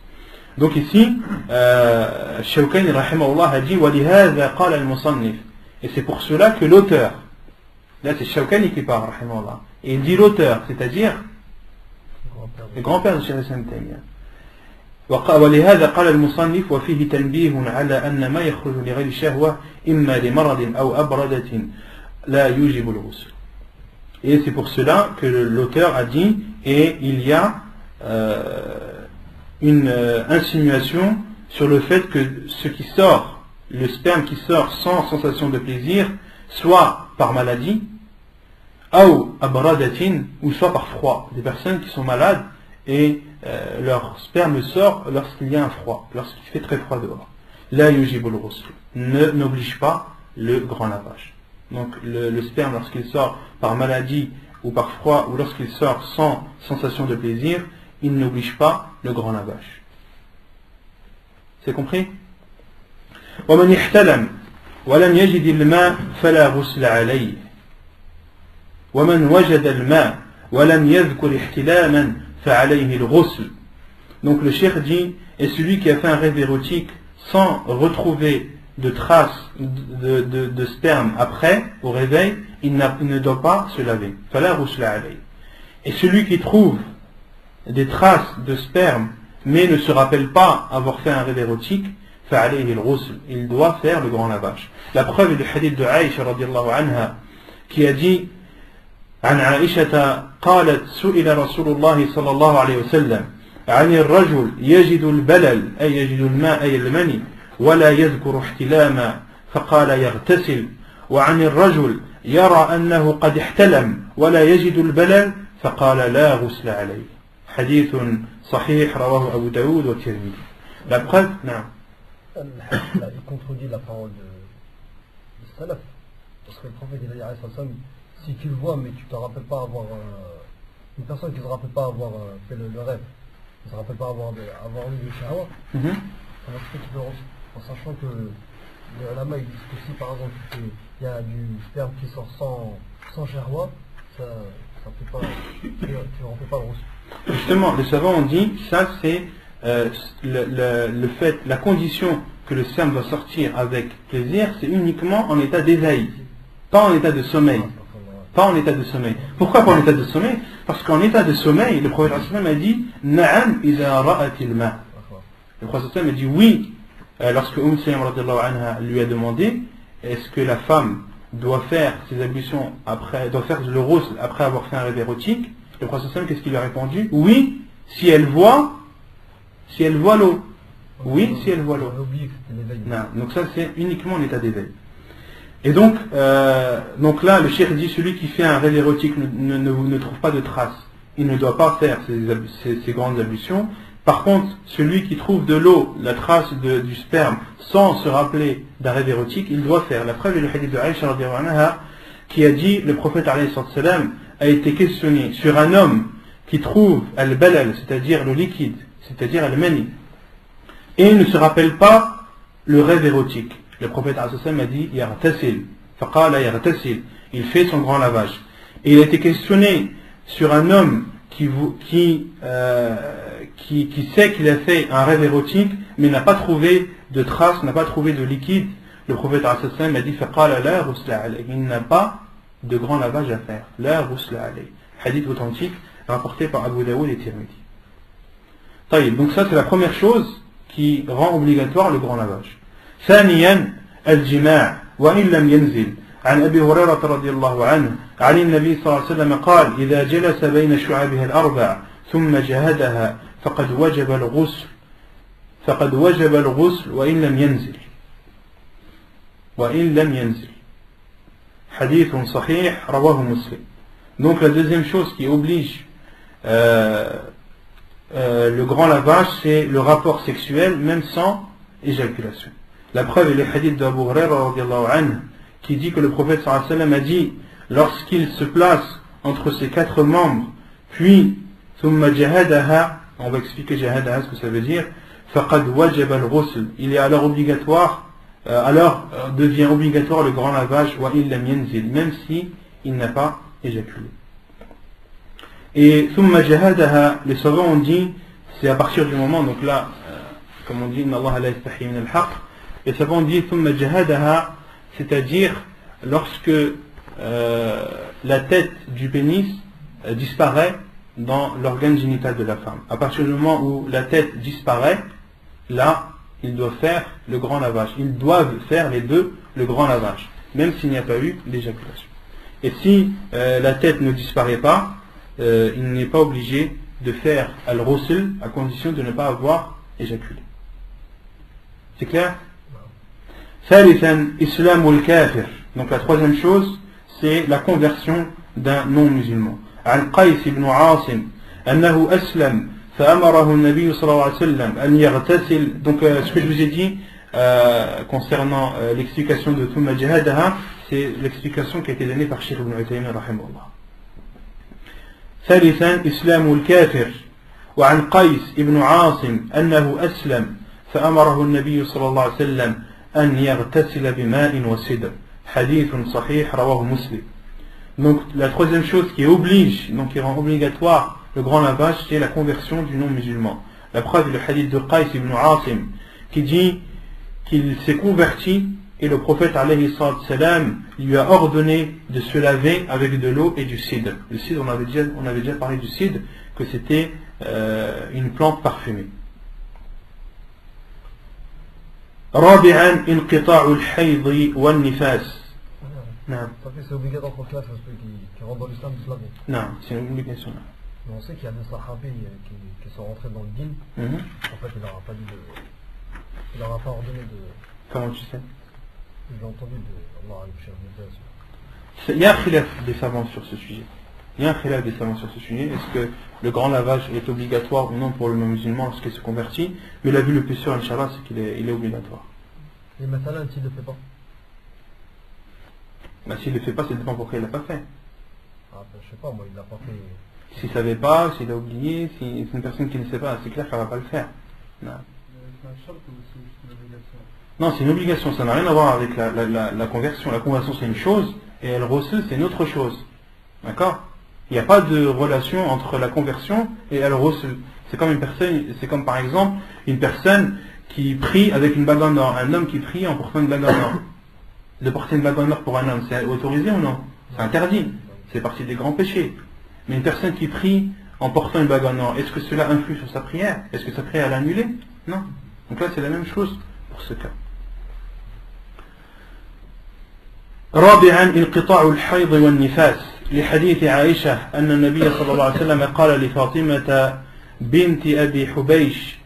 Donc ici, Al-Shawkani rahimahullah a dit وَلِهَذَا قَالَ الْمُصَنِّفِ. Et c'est pour cela que l'auteur, là c'est Shawkani qui parle rahimahullah, et il dit l'auteur, c'est-à-dire le grand-père de Cheikh al-Islam ibn Taymiyya. ولهذا قال المصنف وفيه تنبيه على أن ما يخرج لغير شهوة إما لمرض أو أبردة لا يوجب الغسل. Et c'est pour cela que l'auteur a dit, et il y a une insinuation sur le fait que ce qui sort le sperme qui sort sans sensation de plaisir, soit par maladie, ou soit par froid. Des personnes qui sont malades et leur sperme sort lorsqu'il y a un froid, lorsqu'il fait très froid dehors. La yujibul ghusl, n'oblige pas le grand lavage. Donc le sperme, lorsqu'il sort par maladie ou par froid, ou lorsqu'il sort sans sensation de plaisir, il n'oblige pas le grand lavage. C'est compris? ومن احتلم ولم يجد الماء فلا غسل عليه ومن وجد الماء ولم يذكر احتلاما فعليه الغسل. Donc le cheikh dit, et celui qui a fait un rêve érotique sans retrouver de traces de sperme après, au réveil, il ne doit pas se laver. فلا غسل عليه. Et celui qui trouve des traces de sperme mais ne se rappelle pas avoir fait un rêve érotique, فعليه الغسل, il doit faire le grand lavage. La preuve est du hadith de Aïcha radiallahu anha qui a dit عن عائشة قالت سئل رسول الله صلى الله عليه وسلم عن الرجل يجد البلل أي يجد الماء أي المني ولا يذكر احتلاما فقال يغتسل وعن الرجل يرى أنه قد احتلم ولا يجد البلل فقال لا غسل عليه. حديث صحيح رواه أبو داود والترمذي. La preuve, non. Il contredit la parole de Salaf. Parce que le prophète il a dit, si tu le vois mais tu ne te rappelles pas avoir... une personne qui ne se rappelle pas avoir fait le rêve, qui ne se rappelle pas avoir eu le shahwa, comment est-ce que tu peux, en sachant que les ulama ils disent que si par exemple il y a du sperme qui sort sans shahwa, ça fait pas, tu ne remplis pas le rousse. Justement, les savants ont dit, ça c'est le fait, la condition que le sperme doit sortir avec plaisir, c'est uniquement en état d'éveil, pas en état de sommeil. Pas en état de sommeil. Pourquoi pas en état de sommeil? Parce qu'en état de sommeil, le prophète a dit Na'am idha ra'atil ma. Le prophète a dit oui, lorsque Sayyam radiallahu anha lui a demandé est-ce que la femme doit faire ses ablutions après, doit faire le ghusl après avoir fait un rêve érotique? Le prophète qu'est-ce qu'il lui a répondu? Oui, si elle voit l'eau. Oui, si elle voit l'eau. Donc ça c'est uniquement en état d'éveil. Et donc là, le cheikh dit celui qui fait un rêve érotique ne trouve pas de traces. Il ne doit pas faire ces grandes ablutions. Par contre, celui qui trouve de l'eau, la trace du sperme, sans se rappeler d'un rêve érotique, il doit faire. La preuve est le hadith de Aïcha radhiyallahu anha qui a dit, le prophète alayhi salam a été questionné sur un homme qui trouve al-balal, c'est-à-dire le liquide, c'est-à-dire al-mani, et il ne se rappelle pas le rêve érotique. Le prophète a dit Yartasil, faqala yartasil, il fait son grand lavage. Et il a été questionné sur un homme qui sait qu'il a fait un rêve érotique, mais n'a pas trouvé de traces, n'a pas trouvé de liquide. Le prophète a dit faqala la ghusla alayhi, il n'a pas de grand lavage à faire. La ghusla alayhi. Hadith authentique rapporté par Abu Daoud et Tirmidhi. Donc ça c'est la première chose qui rend obligatoire le grand lavage. ثانيا الجماع وإن لم ينزل. عن أبي هريرة رضي الله عنه عن النبي صلى الله عليه وسلم قال إذا جلس بين شعابها الأربع ثم جهدها فقد وجب الغسل وإن لم ينزل. حديث صحيح رواه مسلم. Donc la deuxième chose qui oblige le grand lavage, c'est le rapport sexuel même sans éjaculation. La preuve est le hadith d'Abu Hurairah radhiyallahu anhu qui dit que le prophète sallallahu alayhi wa sallam a dit lorsqu'il se place entre ses quatre membres puis thumma jahadaha, on va expliquer jahadaha ce que ça veut dire, faqad wajaba al-ghusl, il est alors obligatoire, alors devient obligatoire le grand lavage wa in lam yanzil, même si il n'a pas éjaculé. Et thumma jahadaha, les savants ont dit c'est à partir du moment, donc là comme on dit inna Allah la yastahi min al-haqq, les savants disent thumma jahadaha, c'est-à-dire lorsque la tête du pénis disparaît dans l'organe génital de la femme. À partir du moment où la tête disparaît, là ils doivent faire le grand lavage. Ils doivent faire les deux le grand lavage, même s'il n'y a pas eu d'éjaculation. Et si la tête ne disparaît pas, il n'est pas obligé de faire al-ghusl à condition de ne pas avoir éjaculé. C'est clair? ثالثا إسلام الكافر. Donc la troisième chose, c'est la conversion d'un non-musulman. عن قيس بن عاصم أنه أسلم فأمره النبي صلى الله عليه وسلم أن يغتسل. Donc ce que je vous ai dit concernant l'explication de ثم جهادها, c'est l'explication qui a été donnée par Cheikh Ibn Uthaymin رحمه الله. ثالثا إسلام الكافر. وعن قيس بن عاصم أنه أسلم فأمره النبي صلى الله عليه وسلم أن يغتسل بماء وسدر. حديث صحيح رواه مسلم. Donc la troisième chose qui oblige, donc qui rend obligatoire le grand lavage, c'est la conversion du non-musulman. La preuve est le hadith de Qais ibn Asim qui dit qu'il s'est converti et le prophète alayhi salam lui a ordonné de se laver avec de l'eau et du cidre. Le cidre, on avait déjà parlé du cidre, que c'était une plante parfumée. رابعا انقطاع الحيض والنفاس. Non. C'est obligatoire pour ceux qui rentrent dans l'islam de se laver. Non, c'est une obligation. Mais on sait qu'il y a des sahabis qui sont rentrés dans le din. En fait, il n'aura pas dit il n'aura pas ordonné de. Comment tu sais? J'ai entendu de Allah al-Bashir. Il y a un khilaf des savants sur ce sujet. Est-ce que le grand lavage est obligatoire ou non pour le musulman lorsqu'il se convertit? Mais l'avis le plus sûr, Inch'Allah, c'est qu'il est obligatoire. Et maintenant, s'il ne le fait pas? Bah, s'il ne le fait pas, c'est dépend pourquoi il ne l'a pas fait. Ah, ben, je sais pas, moi, il l'a pas fait. S'il ne savait pas, s'il a oublié, si c'est une personne qui ne sait pas, c'est clair qu'elle ne va pas le faire. Non. Non, c'est une obligation, ça n'a rien à voir avec la conversion. La conversion, c'est une chose, et elle recèle, c'est une autre chose. D'accord? Il n'y a pas de relation entre la conversion et elle recèle. C'est comme par exemple une personne qui prie avec une bague en or, un homme qui prie en portant une bague en or. De porter une bague en or pour un homme, c'est autorisé ou non? C'est interdit. C'est partie des grands péchés. Mais une personne qui prie en portant une bague en or, est-ce que cela influe sur sa prière? Est-ce que sa prière est annulée? Non. Donc là, c'est la même chose pour ce cas. رابعا انقطاع الحيض والنفاس لحديث عائشة أن النبي صلى الله عليه وسلم قال لفاطمة بنت أبي حبيش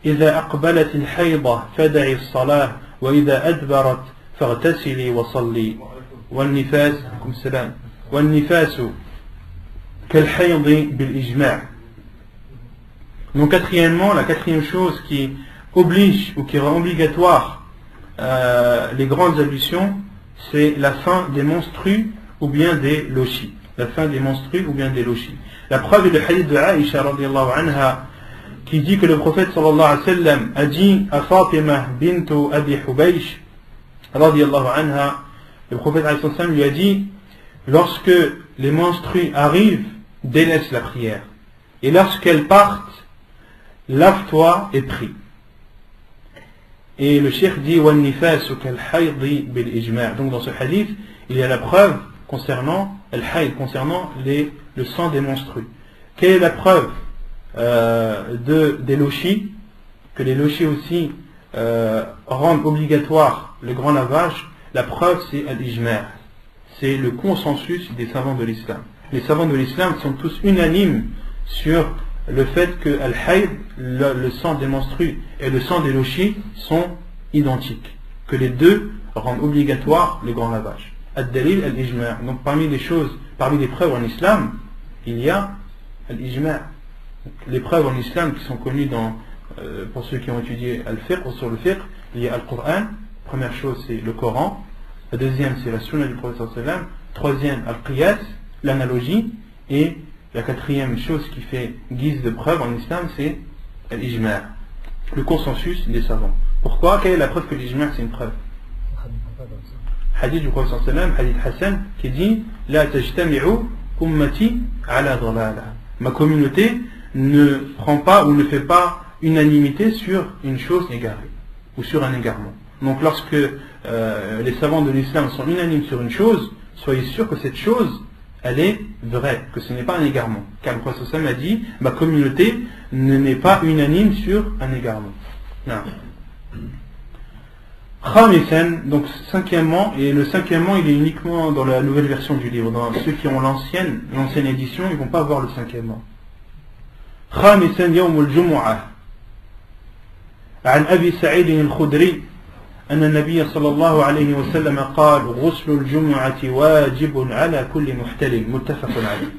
إذا أقبلت الحيضة فدعي الصلاة وإذا أدبرت فاغتسلي وصلي والنفاس كالحيض بالإجماع. Donc quatrièmement, la quatrième chose qui oblige ou qui rend obligatoire les grandes ablutions, c'est la fin des menstrues ou bien des lochis. La fin des menstrues ou bien des lochis. La preuve est le hadith de Aïcha radiyallahu anha qui dit que le prophète sallallahu alayhi wa sallam a dit à Fatima bintu Abi Hubaysh radiyallahu anha, le prophète alayhi wa sallam lui a dit, lorsque les menstrues arrivent, délaisse la prière. Et lorsqu'elles partent, lave-toi et prie. Et le cheikh dit وَالنِّفَاسُ كَالْحَيْضِ بِالْإِجْمَاعِ. Donc dans ce hadith, il y a la preuve concernant concernant le sang des menstrues. Quelle est la preuve des lochis? Que les lochis aussi rendent obligatoire le grand lavage. La preuve, c'est al-ijma'. C'est le consensus des savants de l'islam. Les savants de l'islam sont tous unanimes sur le fait que al-hayd, le sang des menstrues et le sang des lochis sont identiques, que les deux rendent obligatoire le grand lavage. Ad-dalil al-ijma'. Donc parmi les preuves en islam, il y a al-ijma'. Les preuves en islam qui sont connues pour ceux qui ont étudié al-fiqh ou sur le fiqh, il y a al-Qur'an. Première chose, c'est le Coran. La deuxième, c'est la sunna du prophète sallallahu alayhi wa sallam. Troisième, al-qiyas, l'analogie. Et la quatrième chose qui fait guise de preuve en islam, c'est l'ijma', le consensus des savants. Pourquoi? Quelle est la preuve que l'ijma' c'est une preuve? Hadith du prophète sallallahu alayhi wa sallam, hadith Hassan, qui dit La tajtami'u ummati ala dhalala. Ma communauté ne prend pas ou ne fait pas unanimité sur une chose égarée ou sur un égarement. Donc lorsque les savants de l'islam sont unanimes sur une chose, soyez sûr que cette chose elle est vraie, que ce n'est pas un égarement. Car le prophète sallallahu alayhi wa sallam a dit ma communauté n'est pas unanime sur un égarement. Non. Khamisan, donc cinquièmement, et le cinquièmement il est uniquement dans la nouvelle version du livre. Dans ceux qui ont l'ancienne édition, ils ne vont pas voir le cinquièmement. Khamisan yawm al-jumu'ah. عن أبي سعيد الخدري أن النبي صلى الله عليه وسلم قال غسل الجمعة واجب على كل محتلم متفق عليه.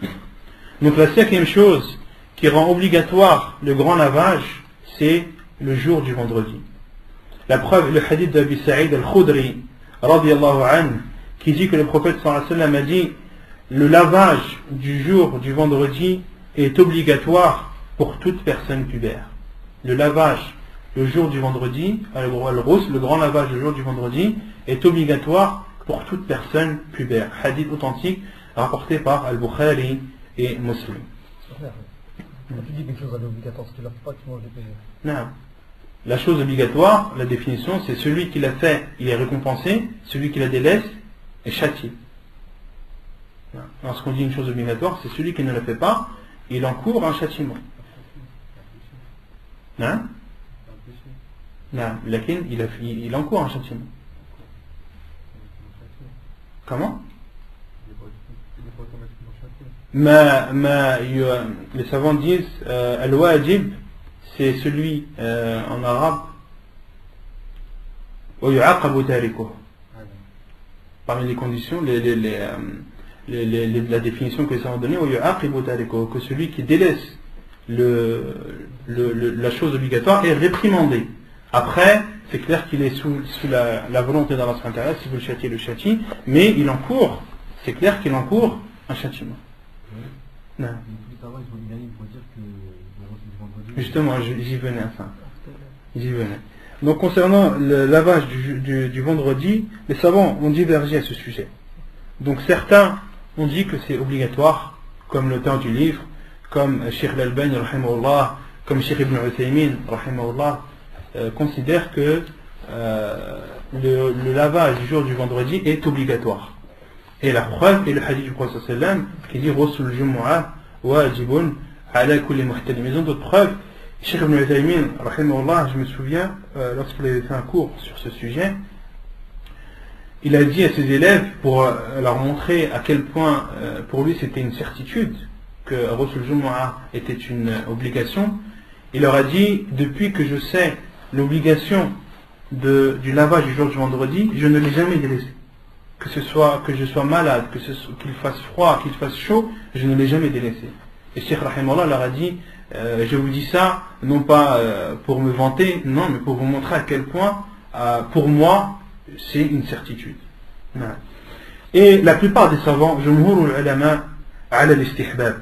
Donc la cinquième chose qui rend obligatoire le grand lavage, c'est le jour du vendredi. La preuve, le hadith d'Abi Sa'id al-Khudri radiyallahu anhu, qui dit que le prophète sallallahu alayhi wa sallam a dit le lavage du jour du vendredi est obligatoire pour toute personne pubère. Le lavage le jour du vendredi, le grand lavage le jour du vendredi est obligatoire pour toute personne pubère. Hadith authentique rapporté par Al-Bukhari et Muslim. Quand tu dis quelque chose elle est obligatoire, si tu ne la fais pas, tu manges des péchés. Non. La chose obligatoire, la définition, c'est celui qui l'a fait, il est récompensé, celui qui la délaisse est châtié. Lorsqu'on dit une chose obligatoire, c'est celui qui ne la fait pas, il encourt un châtiment. Non? Non, laquelle il encourt un châtiment. Comment? Les savants disent al-wajib, c'est celui en arabe parmi les conditions, la définition que les savants ont donnée, que celui qui délaisse la chose obligatoire est réprimandé. Après, c'est clair qu'il est sous la volonté d'Allah subhanahu wa ta'ala, si vous le châtiez, le châtie, mais il encourt, c'est clair qu'il encourt un châtiment. Non. Justement, j'y venais à ça. J'y venais. Donc concernant le lavage du vendredi, les savants ont divergé à ce sujet. Donc certains ont dit que c'est obligatoire, comme l'auteur du livre, comme Cheikh Al-Albani, rahimahullah, comme Cheikh Ibn Uthaymin, rahimahullah, considèrent que le lavage du jour du vendredi est obligatoire. Et la preuve est le hadith du Prophète sallam qui dit Ghusl Jumu'ah wajibun ala kulli muhtalim. Ils ont d'autres preuves. Cheikh Ibn Uthaymin, rahimahullah, je me souviens, lorsqu'il avait fait un cours sur ce sujet, il a dit à ses élèves, pour leur montrer à quel point pour lui c'était une certitude que Ghusl Jumu'ah était une obligation, il leur a dit, depuis que je sais l'obligation du lavage du jour du vendredi, je ne l'ai jamais délaissé. Que je sois malade, qu'il fasse froid, qu'il fasse chaud, je ne l'ai jamais délaissé. Et Cheikh Rahimahullah leur a dit, je vous dis ça, non pas pour me vanter, non, mais pour vous montrer à quel point, pour moi, c'est une certitude. Et la plupart des savants, jumhurul ulama ala al-istihbab,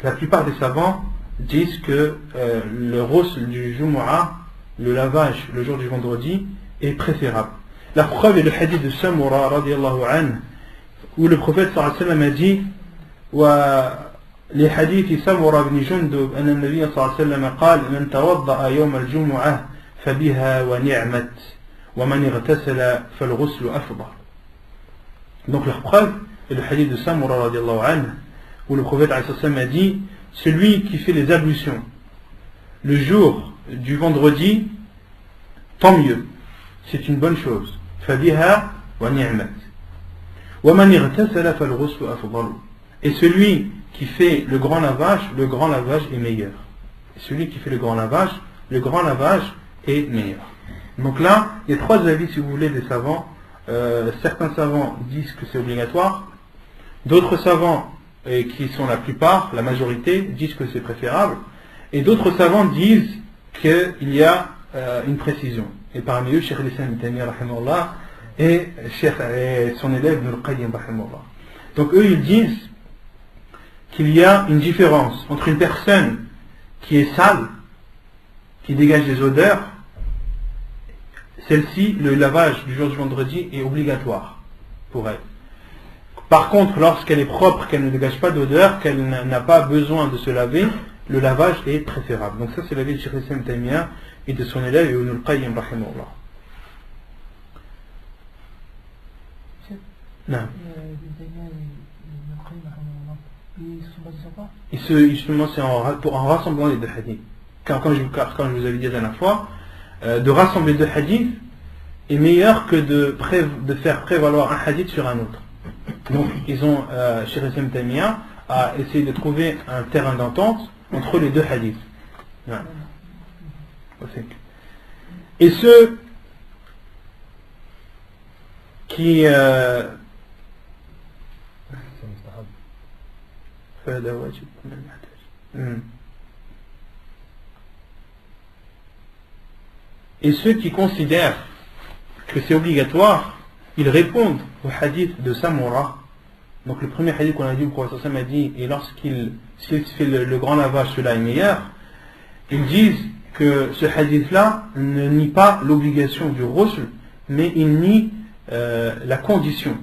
la plupart des savants disent que le ghusl du Jumu'ah, le lavage le jour du vendredi, est préférable. La preuve est le hadith de Samura radiyallahu anhu, où le prophète sallallahu alayhi wa sallam a dit لحديث سمرة بن جندب أن النبي صلى الله عليه وسلم قال من توضأ يوم الجمعة فبها ونعمت ومن اغتسل فالغسل أفضل. Donc la preuve est le hadith de Samura radiyallahu anhu, où le prophète sallallahu alayhi wa sallam a dit celui qui fait les ablutions le jour du vendredi, tant mieux, c'est une bonne chose. فبها ونعمت ومن اغتسل فالغسل أفضل. Et celui qui fait le grand lavage est meilleur. Et celui qui fait le grand lavage est meilleur. Donc là, il y a trois avis, si vous voulez, des savants. Certains savants disent que c'est obligatoire. D'autres savants, et qui sont la plupart, la majorité, disent que c'est préférable. Et d'autres savants disent qu'il y a une précision. Et parmi eux, Cheikh al-Islam ibn Taymiyyah, rahimahullah, et son élève, Ibn al-Qayyim, rahimahullah. Donc eux, ils disent qu'il y a une différence entre une personne qui est sale, qui dégage des odeurs, celle-ci, le lavage du jour du vendredi est obligatoire pour elle. Par contre, lorsqu'elle est propre, qu'elle ne dégage pas d'odeur, qu'elle n'a pas besoin de se laver, le lavage est préférable. Donc ça, c'est l'avis de Cheikh al-Islam ibn Taymiyyah et de son élève Ibn al-Qayyim, rahimahullah. Non. Il se lance en rassemblant les deux hadiths. Quand je vous avais dit la dernière fois, de rassembler deux hadiths est meilleur que de faire prévaloir un hadith sur un autre. Donc, ils ont, Cheikh al-Islam ibn Taymiyyah a essayé de trouver un terrain d'entente entre les deux hadiths. Ouais. Et ceux qui C'est mustahab. فهذا واجب من المحتاج. Et ceux qui considèrent que c'est obligatoire, ils répondent au hadith de Samura. Donc le premier hadith qu'on a dit, le prophète sallallahu alayhi wa sallam a dit, et lorsqu'il fait le grand lavage, cela est meilleur. Ils disent que ce hadith-là ne nie pas l'obligation du ghusl, mais il nie la condition.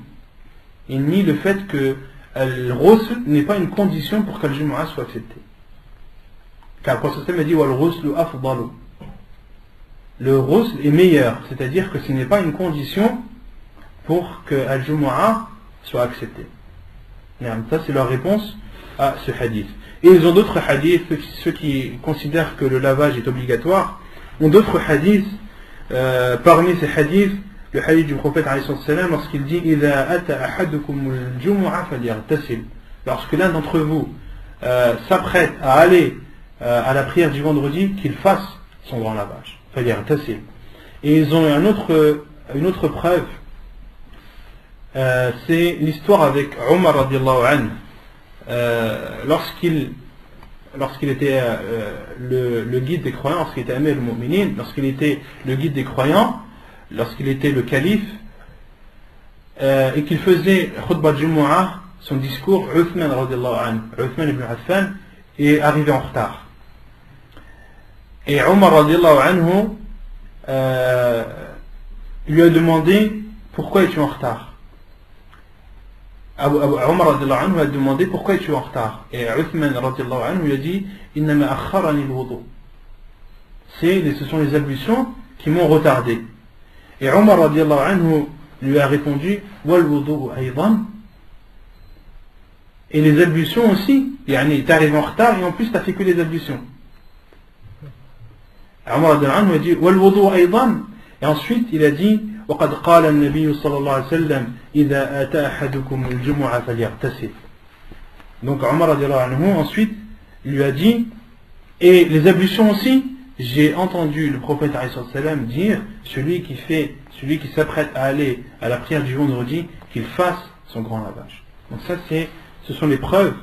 Il nie le fait que le ghusl n'est pas une condition pour que le jumu'ah soit accepté. Car le prophète sallallahu alayhi wa sallam a dit, wal ghuslu afdalu. Le ghusl est meilleur, c'est-à-dire que ce n'est pas une condition pour que al-jumu'ah soit accepté. Ça c'est leur réponse à ce hadith. Et ils ont d'autres hadiths, ceux qui considèrent que le lavage est obligatoire, ont d'autres hadiths. Parmi ces hadiths, le hadith du prophète lorsqu'il dit إِذَا أَتَى أَحَدُكُمُ الْجُمُعَ فَلْيَغْتَسِلْ. Lorsque l'un d'entre vous s'apprête à aller à la prière du vendredi, qu'il fasse son grand lavage. فَلْيَغْتَسِلْ. Et ils ont une autre preuve. C'est l'histoire avec Omar radiallahu anhu. Lorsqu'il était le guide des croyants, lorsqu'il était Amir al-Mu'minin, lorsqu'il était le guide des croyants, lorsqu'il était le calife, et qu'il faisait khutbah Jumu'ah, son discours, Uthman radiallahu anhu, Uthman ibn Affan, est arrivé en retard. Et Omar radiallahu anhu lui a demandé pourquoi es-tu en retard. Omar radiallahu anhu a demandé pourquoi es-tu en retard. Et Uthman radiallahu anhu lui a dit innama akharani al-wudu. Ce sont les ablutions qui m'ont retardé. Et Omar radiallahu anhu lui a répondu wal wudu aydan. Et les ablutions aussi, yani t'es arrivé en retard et en plus t'as fait que les ablutions. Omar radiallahu anhu a dit wal wudu aydan. Et ensuite il a dit وقد قال النبي صلى الله عليه وسلم إذا أتى أحدكم الجمعة فليغتسل. Donc Omar radiallahu anhu ensuite lui a dit, et les ablutions aussi, j'ai entendu le prophète alayhi salam dire, celui qui s'apprête à aller à la prière du vendredi, qu'il fasse son grand lavage. Donc ça ce sont les preuves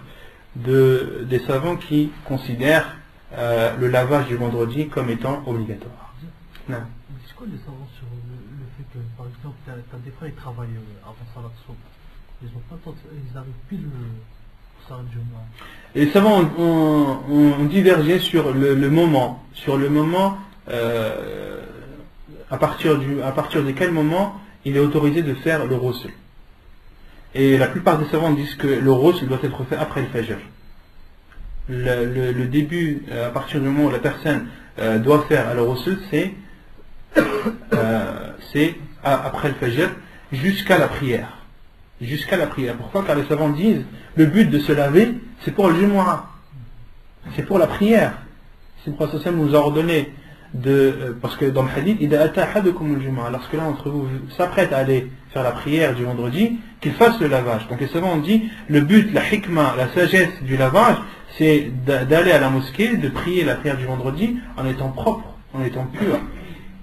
des savants qui considèrent le lavage du vendredi comme étant obligatoire. Non. C'est quoi les savants sur le fait que, par exemple, t'as des frères qui travaillent avant Salat Soub. Ils ont pas le temps, ils arrivent pile pour Salat Jumu'ah. Les savants ont divergé sur le moment. Sur le moment, à partir de quel moment il est autorisé de faire le ghusl. Et la plupart des savants disent que le ghusl doit être fait après le fajr. Le début, à partir du moment où la personne doit faire le ghusl, c'est après le fajr jusqu'à la prière. Jusqu'à la prière. Pourquoi? Car les savants disent le but de se laver, c'est pour le Jumu'ah. C'est pour la prière. C'est pour ça que nous a ordonné parce que dans le hadith, lorsque l'un d'entre vous s'apprête à aller faire la prière du vendredi, qu'il fasse le lavage. Donc les savants ont dit le but, la hikmah, la sagesse du lavage, c'est d'aller à la mosquée, de prier la prière du vendredi en étant propre, en étant pur.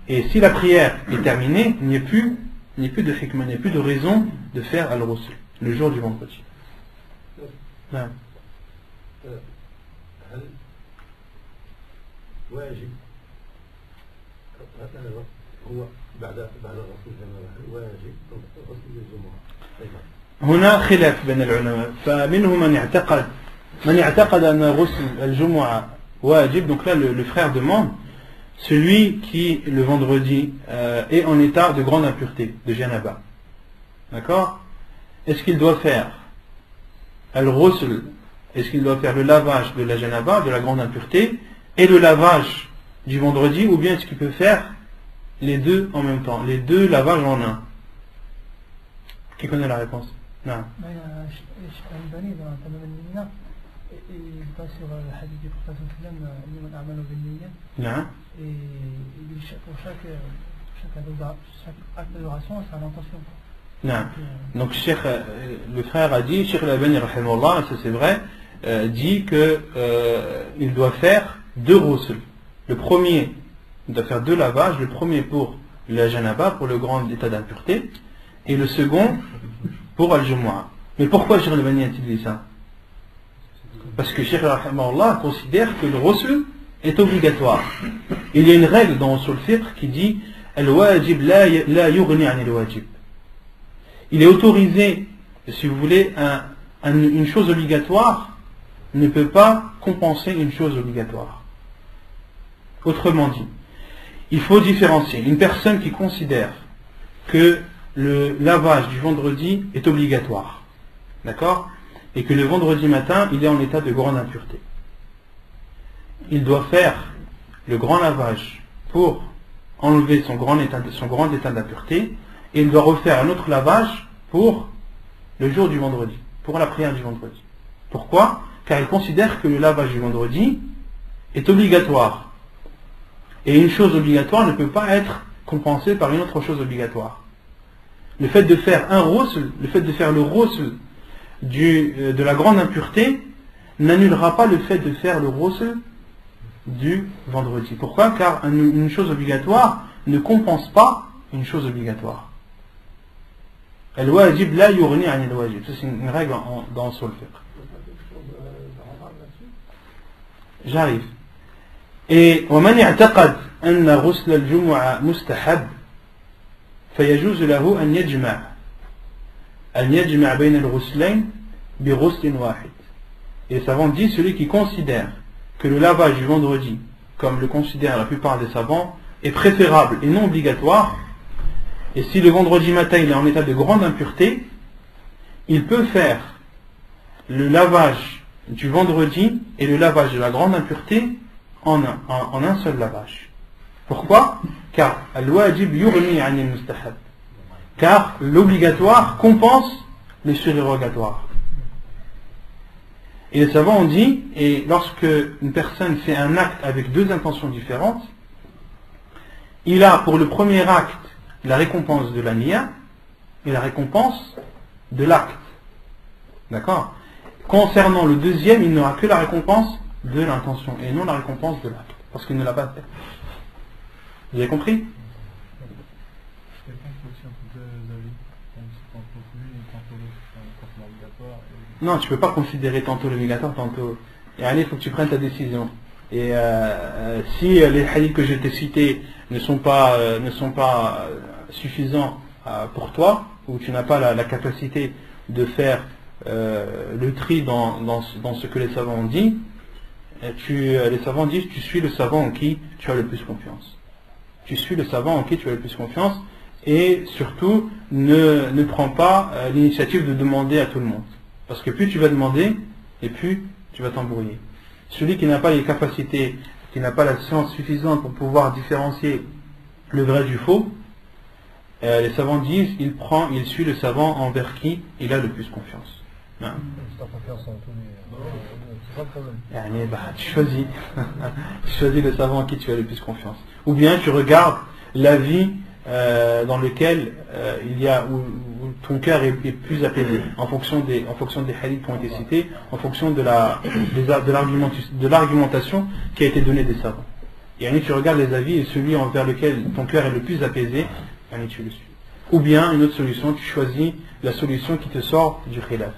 Et si la prière est terminée, il n'y a plus de hikmah, il n'y a plus de raison de faire al-ghusl le jour du vendredi. Non. واجب هو بعد غسل الجنابة واجب غسل الجمعة. هنا خلاف بين العلماء فمنهم من اعتقد أن غسل الجمعة واجب. Donc là le frère demande celui qui le vendredi est en état de grande impureté, de janaba. D'accord? Est-ce qu'il doit faire al-ghusl, est-ce qu'il doit faire le lavage de la janaba, de la grande impureté, et le lavage du vendredi, ou bien est-ce qu'il peut faire les deux en même temps, les deux lavages en un? Qui connaît la réponse? Non. Il passe sur le hadith du prophète Non. Et pour chaque acte d'adoration, c'est à l'intention. Non. Donc le frère a dit, Cheikh al-Albani rahimahullah, ça c'est vrai, dit que il doit faire deux ghusl. Le premier, il doit faire deux lavages, le premier pour la janaba, pour le grand état d'impureté, et le second pour Al-Jumu'ah. Mais pourquoi Cheikh Al-Albani a-t-il dit ça? Parce que Cheikh Rahimahullah considère que le ghusl est obligatoire. Il y a une règle dans Usul Fiqh qui dit Al-wajib la yughni an al-wajib. Il est autorisé, si vous voulez, une chose obligatoire ne peut pas compenser une chose obligatoire. Autrement dit, il faut différencier une personne qui considère que le lavage du vendredi est obligatoire, d'accord, et que le vendredi matin il est en état de grande impureté. Il doit faire le grand lavage pour enlever son grand état d'impureté, et il doit refaire un autre lavage pour le jour du vendredi, pour la prière du vendredi. Pourquoi? Car il considère que le lavage du vendredi est obligatoire. Et une chose obligatoire ne peut pas être compensée par une autre chose obligatoire. Le fait de faire un ghusl, le fait de faire le ghusl de la grande impureté n'annulera pas le fait de faire le ghusl du vendredi. Pourquoi? Car une chose obligatoire ne compense pas une chose obligatoire. Al-wajib la yughni an al-wajib. C'est une règle dans Usul Fiqh. J'arrive. Et ومن اعتقد أن غسل الجمعة مستحب فيجوز له أن يجمع بين الغسلين بغسل واحد. Et les savants disent celui qui considère que le lavage du vendredi, comme le considèrent la plupart des savants, est préférable et non obligatoire, et si le vendredi matin il est en état de grande impureté, il peut faire le lavage du vendredi et le lavage de la grande impureté en un seul lavage. Pourquoi? Car al-wajib yughni an al-mustahab. Car l'obligatoire compense les surérogatoires. Et les savants ont dit, et lorsque une personne fait un acte avec deux intentions différentes, il a pour le premier acte la récompense de la niya et la récompense de l'acte. D'accord? Concernant le deuxième, il n'aura que la récompense de l'intention et non la récompense de l'acte, parce qu'il ne l'a pas fait. Vous avez compris? Non, tu ne peux pas considérer tantôt l'obligatoire, tantôt. Et allez, il faut que tu prennes ta décision. Et si les hadiths que je t'ai cités ne sont pas suffisants pour toi, ou tu n'as pas la capacité de faire le tri dans ce que les savants ont dit, les savants disent tu suis le savant en qui tu as le plus confiance. Tu suis le savant en qui tu as le plus confiance, et surtout ne prends pas l'initiative de demander à tout le monde. Parce que plus tu vas demander, et plus tu vas t'embrouiller. Celui qui n'a pas les capacités, qui n'a pas la science suffisante pour pouvoir différencier le vrai du faux, les savants disent il suit le savant envers qui il a le plus confiance. Hein? Tu choisis. Tu choisis le savant en qui tu as le plus confiance. Ou bien tu regardes la vie dans lequel où ton cœur est plus apaisé, en fonction des hadiths qui ont été cités, en fonction de l'argumentation qui a été donnée des savants. Et tu regardes les avis, et celui envers lequel ton cœur est le plus apaisé, tu le suis. Ou bien une autre solution, tu choisis la solution qui te sort du khilaf.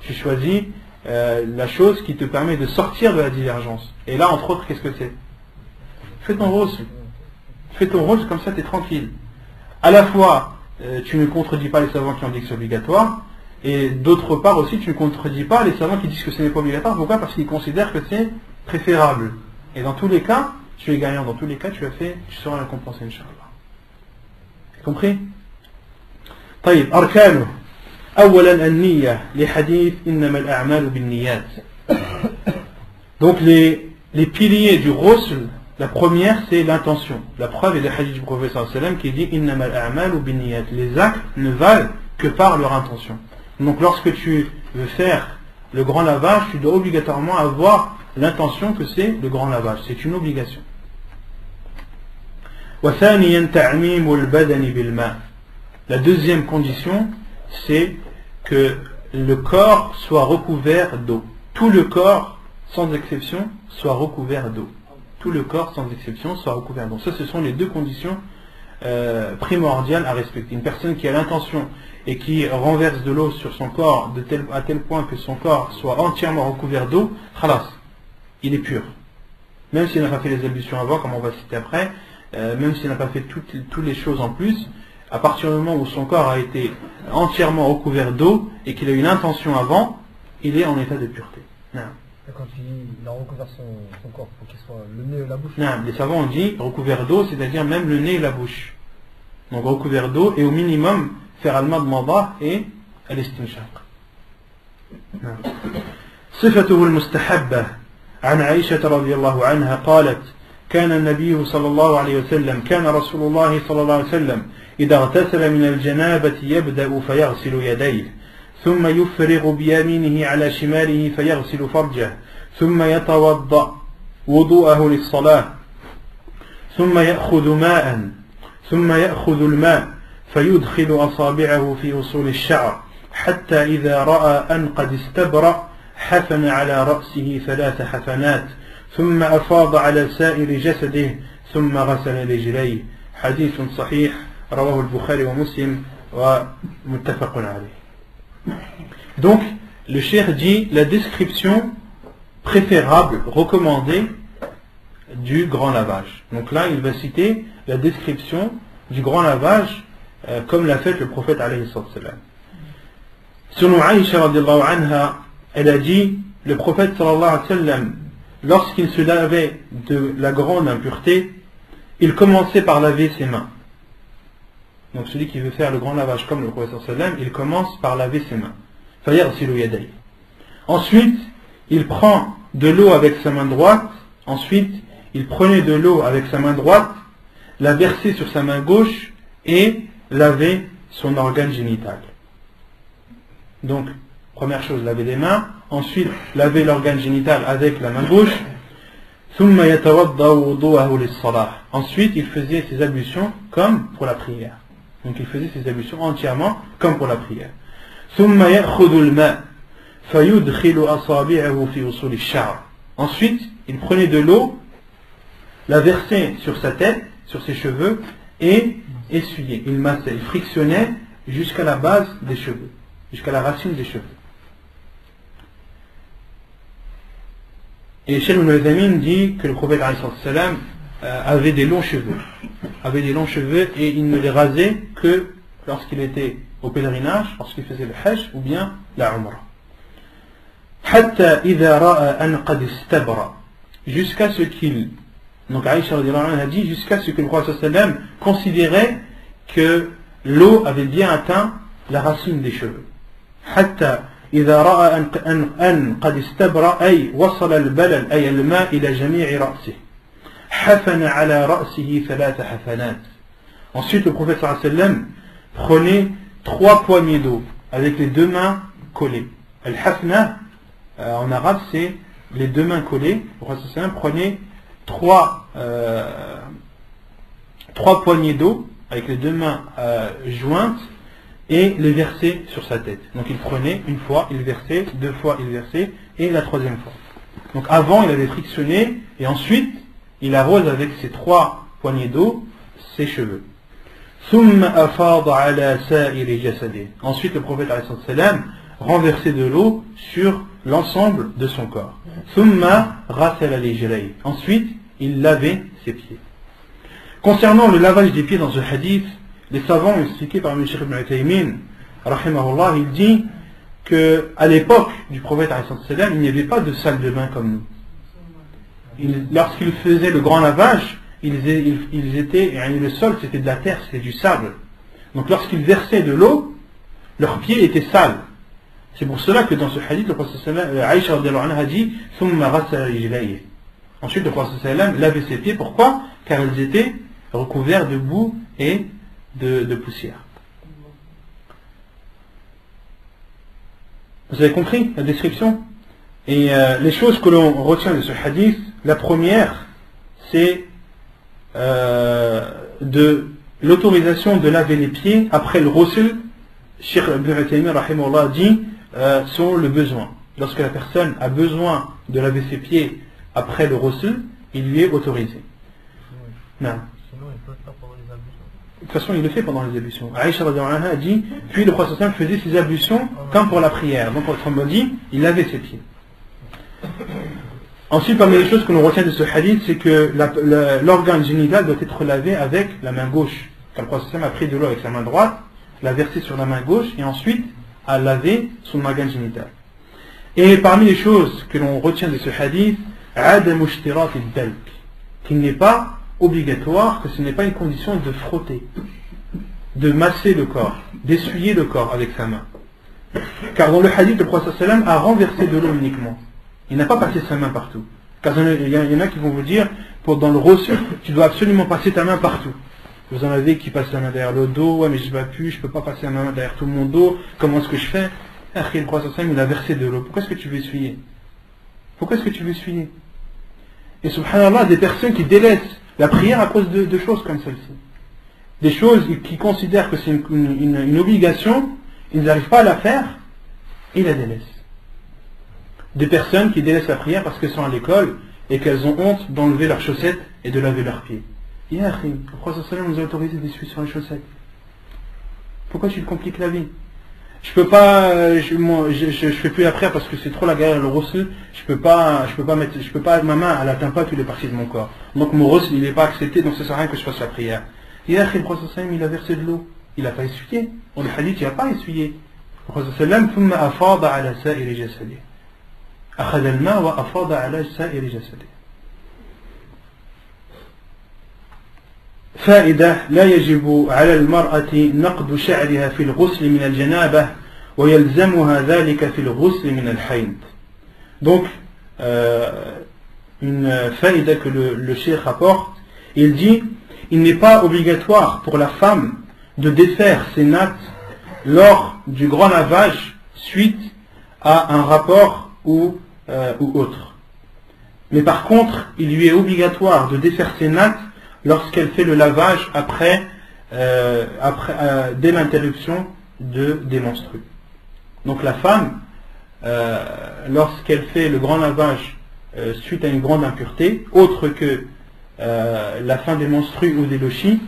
Tu choisis la chose qui te permet de sortir de la divergence. Et là, entre autres, qu'est-ce que c'est? Fais ton rôle. Fais ton rôle, comme ça tu es tranquille. À la fois, tu ne contredis pas les savants qui ont dit que c'est obligatoire, et d'autre part aussi, tu ne contredis pas les savants qui disent que ce n'est pas obligatoire. Pourquoi? Parce qu'ils considèrent que c'est préférable. Et dans tous les cas, tu es gagnant. Dans tous les cas, tu seras récompensé, Inch'Allah. Compris? طيب أركانه أولا النية لحديث إنما الأعمال بالنيات. Donc les piliers du ghusl, la première c'est l'intention. La preuve est le hadith du prophète sallallahu alayhi wa sallam qui dit إنما الأعمال بالنيات. Les actes ne valent que par leur intention. Donc lorsque tu veux faire le grand lavage, tu dois obligatoirement avoir l'intention que c'est le grand lavage. C'est une obligation. وثانيا تعميم البدن بالماء. La deuxième condition, c'est que le corps soit recouvert d'eau. Tout le corps, sans exception, soit recouvert d'eau. Tout le corps, sans exception, soit recouvert d'eau. Ça, ce sont les deux conditions primordial à respecter. Une personne qui a l'intention et qui renverse de l'eau sur son corps à tel point que son corps soit entièrement recouvert d'eau, khalas, il est pur. Même s'il n'a pas fait les ablutions avant, comme on va citer après, même s'il n'a pas fait toutes les choses en plus, à partir du moment où son corps a été entièrement recouvert d'eau et qu'il a eu l'intention avant, il est en état de pureté. Non. Quand il a recouvert son corps, pour qu'il soit le nez et la bouche. Non, les savants ont dit recouvert d'eau, c'est-à-dire même le nez et la bouche. Donc recouvert d'eau et au minimum faire al-madmada et al-istinshaq. صفته المستحبة عن عائشة رضي الله عنها قالت كان النبي صلى الله عليه وسلم كان رسول الله صلى الله عليه وسلم إذا اغتسل من الجنابة يبدأ فيغسل يديه ثم يفرغ بيمينه على شماله فيغسل فرجه ثم يتوضأ وضوءه للصلاة ثم يأخذ الماء فيدخل أصابعه في أصول الشعر حتى إذا رأى أن قد استبرأ حفن على رأسه 3 حفنات ثم أفاض على سائر جسده ثم غسل رجليه حديث صحيح رواه البخاري ومسلم ومتفق عليه. Donc le cheikh dit la description préférable, recommandée du grand lavage. Donc là il va citer la description du grand lavage comme l'a fait le prophète alayhi salam. Selon Aïcha radiallahu anha, elle a dit, le prophète sallallahu alayhi wa sallam, lorsqu'il se lavait de la grande impureté, il commençait par laver ses mains. Donc celui qui veut faire le grand lavage comme le prophète sallallahu alayhi wa sallam, il commence par laver ses mains. Ensuite, il prend de l'eau avec sa main droite, ensuite, il prenait de l'eau avec sa main droite, la versait sur sa main gauche et lavait son organe génital. Donc, première chose, laver les mains, ensuite laver l'organe génital avec la main gauche, ensuite il faisait ses ablutions comme pour la prière. Donc il faisait ses ablutions entièrement comme pour la prière. Ensuite, il prenait de l'eau, la versait sur sa tête, sur ses cheveux et essuyait. Il massait, il frictionnait jusqu'à la base des cheveux, jusqu'à la racine des cheveux. Et Cheikh Ibn Uthaymin dit que le prophète avait des longs cheveux. Et il ne les rasait que lorsqu'il était au pèlerinage, lorsqu'il faisait le hajj ou bien la umrah. Jusqu'à ce qu'il, donc Aïcha a dit, jusqu'à ce que le prophète considérait que l'eau avait bien atteint la racine des cheveux. إذا رأى أن قد استبرأ أي وصل البلل أي الماء إلى جميع رأسه حفن على رأسه 3 حفنات. Ensuite le prophète sallallahu alayhi wa sallam prenait 3 poignées d'eau avec les 2 mains collées. Al-hafna en arabe c'est les 2 mains collées. Le prophète sallallahu alayhi wa sallam prenait 3 poignées d'eau avec les 2 mains jointes et les versait sur sa tête. Donc il prenait une fois, il versait, 2 fois, il versait, et la 3e fois. Donc avant, il avait frictionné, et ensuite, il arrose avec ses 3 poignées d'eau ses cheveux. Ensuite, le prophète renversait de l'eau sur l'ensemble de son corps. Ensuite, il lavait ses pieds. Concernant le lavage des pieds dans ce hadith, les savants ont expliqué par M. Cheikh Ibn Uthaymin, rahimahullah, il dit qu'à l'époque du prophète, il n'y avait pas de salle de bain comme nous. Lorsqu'ils faisaient le grand lavage, le sol c'était de la terre, c'était du sable. Donc lorsqu'ils versaient de l'eau, leurs pieds étaient sales. C'est pour cela que dans ce hadith, le prophète Aïcha a dit ensuite le prophète lavait ses pieds. Pourquoi? Car ils étaient recouverts de boue et de poussière. Vous avez compris la description? Et les choses que l'on retient de ce hadith, la première, c'est de l'autorisation de laver les pieds après le ghusl. Cheikh Ibn Uthaymin rahimahullah dit selon le besoin. Lorsque la personne a besoin de laver ses pieds après le ghusl, il lui est autorisé. Non. Sinon, il peut le faire pendant les ablutions. toute façon, il le fait pendant les ablutions. Aïcha radhiyallahu anha a dit, puis le prophète sallam faisait ses ablutions comme pour la prière. Donc, autrement dit, il lavait ses pieds. Ensuite, parmi les choses que l'on retient de ce hadith, c'est que l'organe génital doit être lavé avec la main gauche. Car le prophète sallam a pris de l'eau avec sa main droite, l'a versé sur la main gauche et ensuite a lavé son organe génital. Et parmi les choses que l'on retient de ce hadith, qu'il n'est pas obligatoire, que ce n'est pas une condition de frotter, de masser le corps, d'essuyer le corps avec sa main. Car dans le hadith, le prophète sallam a renversé de l'eau uniquement. Il n'a pas passé sa main partout. Car il y en a qui vont vous dire, dans le reçu, tu dois absolument passer ta main partout. Vous en avez qui passent la main derrière le dos, ouais mais je ne peux pas passer ma main derrière tout mon dos, comment est-ce que je fais? Le prophète sallam il a versé de l'eau. Pourquoi est-ce que tu veux essuyer? Pourquoi est-ce que tu veux essuyer? Et subhanallah, des personnes qui délaissent la prière à cause de choses comme celle-ci. Des choses qui considèrent que c'est une obligation, ils n'arrivent pas à la faire, ils la délaissent. Des personnes qui délaissent la prière parce qu'elles sont à l'école et qu'elles ont honte d'enlever leurs chaussettes et de laver leurs pieds. Le prophète sallam nous a autorisé d'essuyer sur les chaussettes. Pourquoi tu te compliques la vie? Je peux pas, je fais plus la prière parce que c'est trop la galère, le reçu. Je peux pas, ma main, elle atteint pas toutes les parties de mon corps. Donc mon reçu, il n'est pas accepté, donc ça sert à rien que je fasse la prière. Et le prophète sallam, il a versé de l'eau. Il n'a pas essuyé. Dans le hadith, il n'a pas essuyé. Le prophète sallam, ثم أفاض على سائر جسده. أخذ الماء وأفاض على سائر جسده. فائدة لا يجب على المرأة نقض شعرها في الغسل من الجنابة ويلزمها ذلك في الغسل من الحيض. Donc une faïda que le cheikh rapporte, il dit il n'est pas obligatoire pour la femme de défaire ses nattes lors du grand lavage suite à un rapport ou autre. Mais par contre, il lui est obligatoire de défaire ses nattes lorsqu'elle fait le lavage dès l'interruption des menstrues. Donc la femme, lorsqu'elle fait le grand lavage suite à une grande impureté, autre que la fin des menstrues ou des lochis,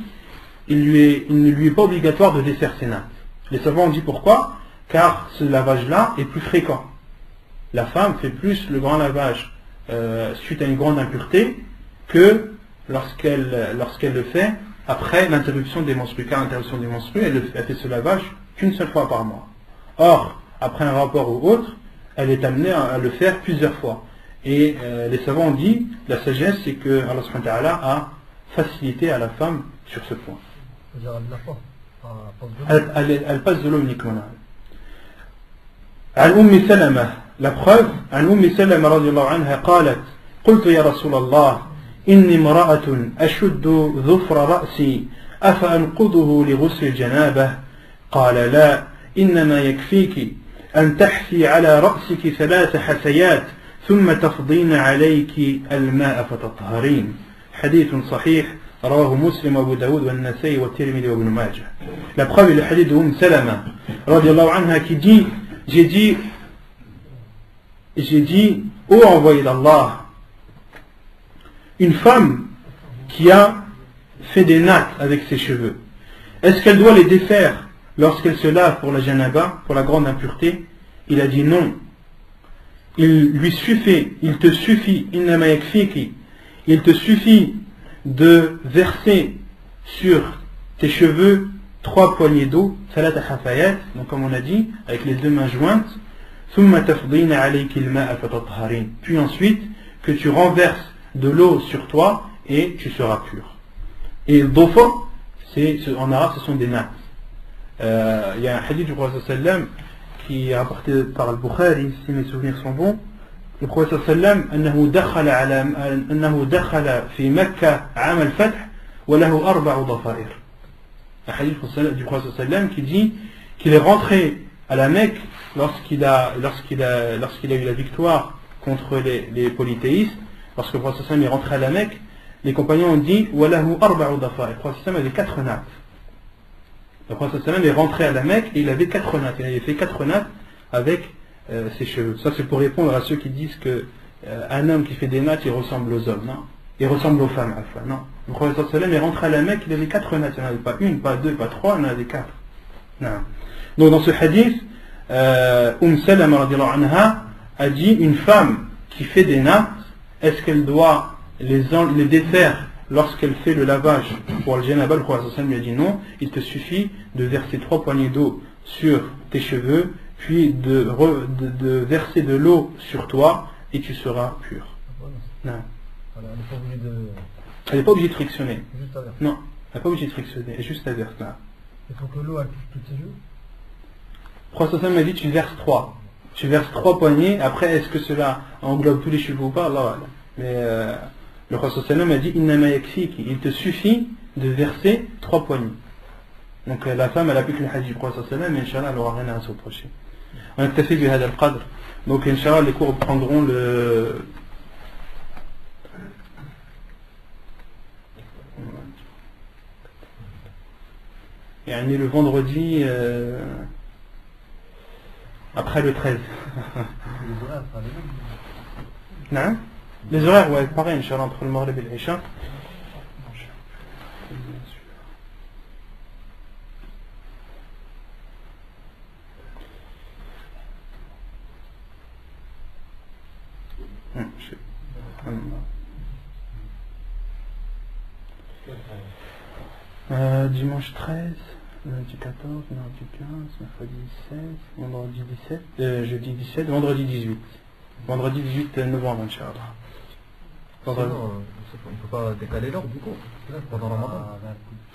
il ne lui est pas obligatoire de défaire ses nattes. Les savants ont dit pourquoi? Car ce lavage-là est plus fréquent. La femme fait plus le grand lavage suite à une grande impureté que lorsqu'elle le fait après l'interruption des menstrues. Car l'interruption des menstrues, elle fait ce lavage qu'une seule fois par mois. Or, après un rapport ou autre, elle est amenée à le faire plusieurs fois. Et les savants ont dit, la sagesse, c'est que Allah subhanahu wa ta'ala a facilité à la femme sur ce point. Elle passe de l'eau uniquement. عن أم سلمة la preuve عن أم سلمة رضي الله عنها قالت قلت يا رسول الله إني امرأة أشد ظفر رأسي أفأنقضه لغسل الجنابة قال لا إنما يكفيك أن تحفي على رأسك 3 حثيات ثم تفضين عليك الماء فتطهرين حديث صحيح رواه مسلم وابو داود والنسائي والترمذي وابن ماجه. La preuve est le hadith de Salama radiyallahu anha qui dit j'ai dit ô envoyé d'Allah, une femme qui a fait des nattes avec ses cheveux, est-ce qu'elle doit les défaire lorsqu'elle se lave pour la janaba, pour la grande impureté? Il a dit non. Il te suffit de verser sur tes cheveux 3 poignées d'eau, donc comme on a dit, avec les 2 mains jointes, puis ensuite que tu renverses de l'eau sur toi et tu seras pur. Et le dhofr, en arabe ce sont des nattes. Il y a un hadith du prophète sallam qui est rapporté par Al-Bukhari, si mes souvenirs sont bons. Le prophète sallam أنه دخل في مكة عام الفتح وله 4 ضفائر. Un hadith du prophète sallam qui dit qu'il est rentré à la Mecque lorsqu'il a eu la victoire contre les polythéistes. Lorsque le prophète sallam est rentré à la Mecque, les compagnons ont dit وله 4 ضفائر. Le prophète sallam avait 4 nattes. Le prophète sallam est rentré à la Mecque et il avait 4 nattes. Il avait fait 4 nattes avec ses cheveux. Ça c'est pour répondre à ceux qui disent que un homme qui fait des nattes il ressemble aux hommes. Non, il ressemble aux femmes. Non. Le prophète sallam est rentré à la Mecque, il avait 4 nattes. Il n'y en avait pas une, pas deux, pas trois, il y en avait 4. Non. Donc dans ce hadith, Salama radiallahu anha a dit une femme qui fait des nattes, est-ce qu'elle doit les défaire lorsqu'elle fait le lavage pour le janaba? Le prophète sallam lui a dit non, il te suffit de verser 3 poignées d'eau sur tes cheveux, puis de verser de l'eau sur toi et tu seras pur. Non. Elle n'est pas obligée de frictionner. Juste à verser. Non, elle n'est pas obligée de frictionner, elle est juste à verser là. Il faut que l'eau elle touche tous tes yeux. Le prophète m'a dit tu verses 3. Tu verses 3 poignées, après est-ce que cela englobe tous les cheveux ou pas? Allah. Mais le prophète m'a dit innama yakfiki, il te suffit de verser 3 poignées. Donc la femme elle a plus que le hadith du prophète, mais Inch'Allah elle n'aura rien à se reprocher. On a fait bihad al-qadr. Donc Inch'Allah les cours prendront le vendredi après le 13. Non? Les horaires, ouais, pareil, Inch'Allah, entre le Maghrib et l'Isha. Dimanche 13, lundi 14, mardi 15, mercredi 16, vendredi 17, jeudi 17, vendredi 18. Vendredi 18 novembre, Inch'Allah. On ne peut pas décaler l'heure du coup, pendant le Ramadan.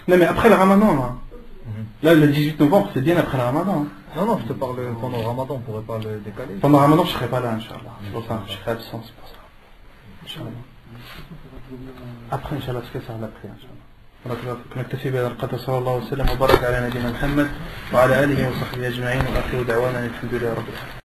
Non mais après le Ramadan là. Là le 18 novembre c'est bien après le Ramadan. Non, je te parle pendant le Ramadan, on ne pourrait pas le décaler. Pendant le Ramadan je ne serai pas là, Inch'Allah. C'est pour ça, je serai absent, c'est pour ça. Inch'Allah. Après Inch'Allah, ce que ça va après, Inch'Allah. نكتفي بهذا القدر صلى الله وسلم وبارك على نبينا محمد وعلى آله وصحبه أجمعين وآخر دعوانا الحمد لله رب العالمين.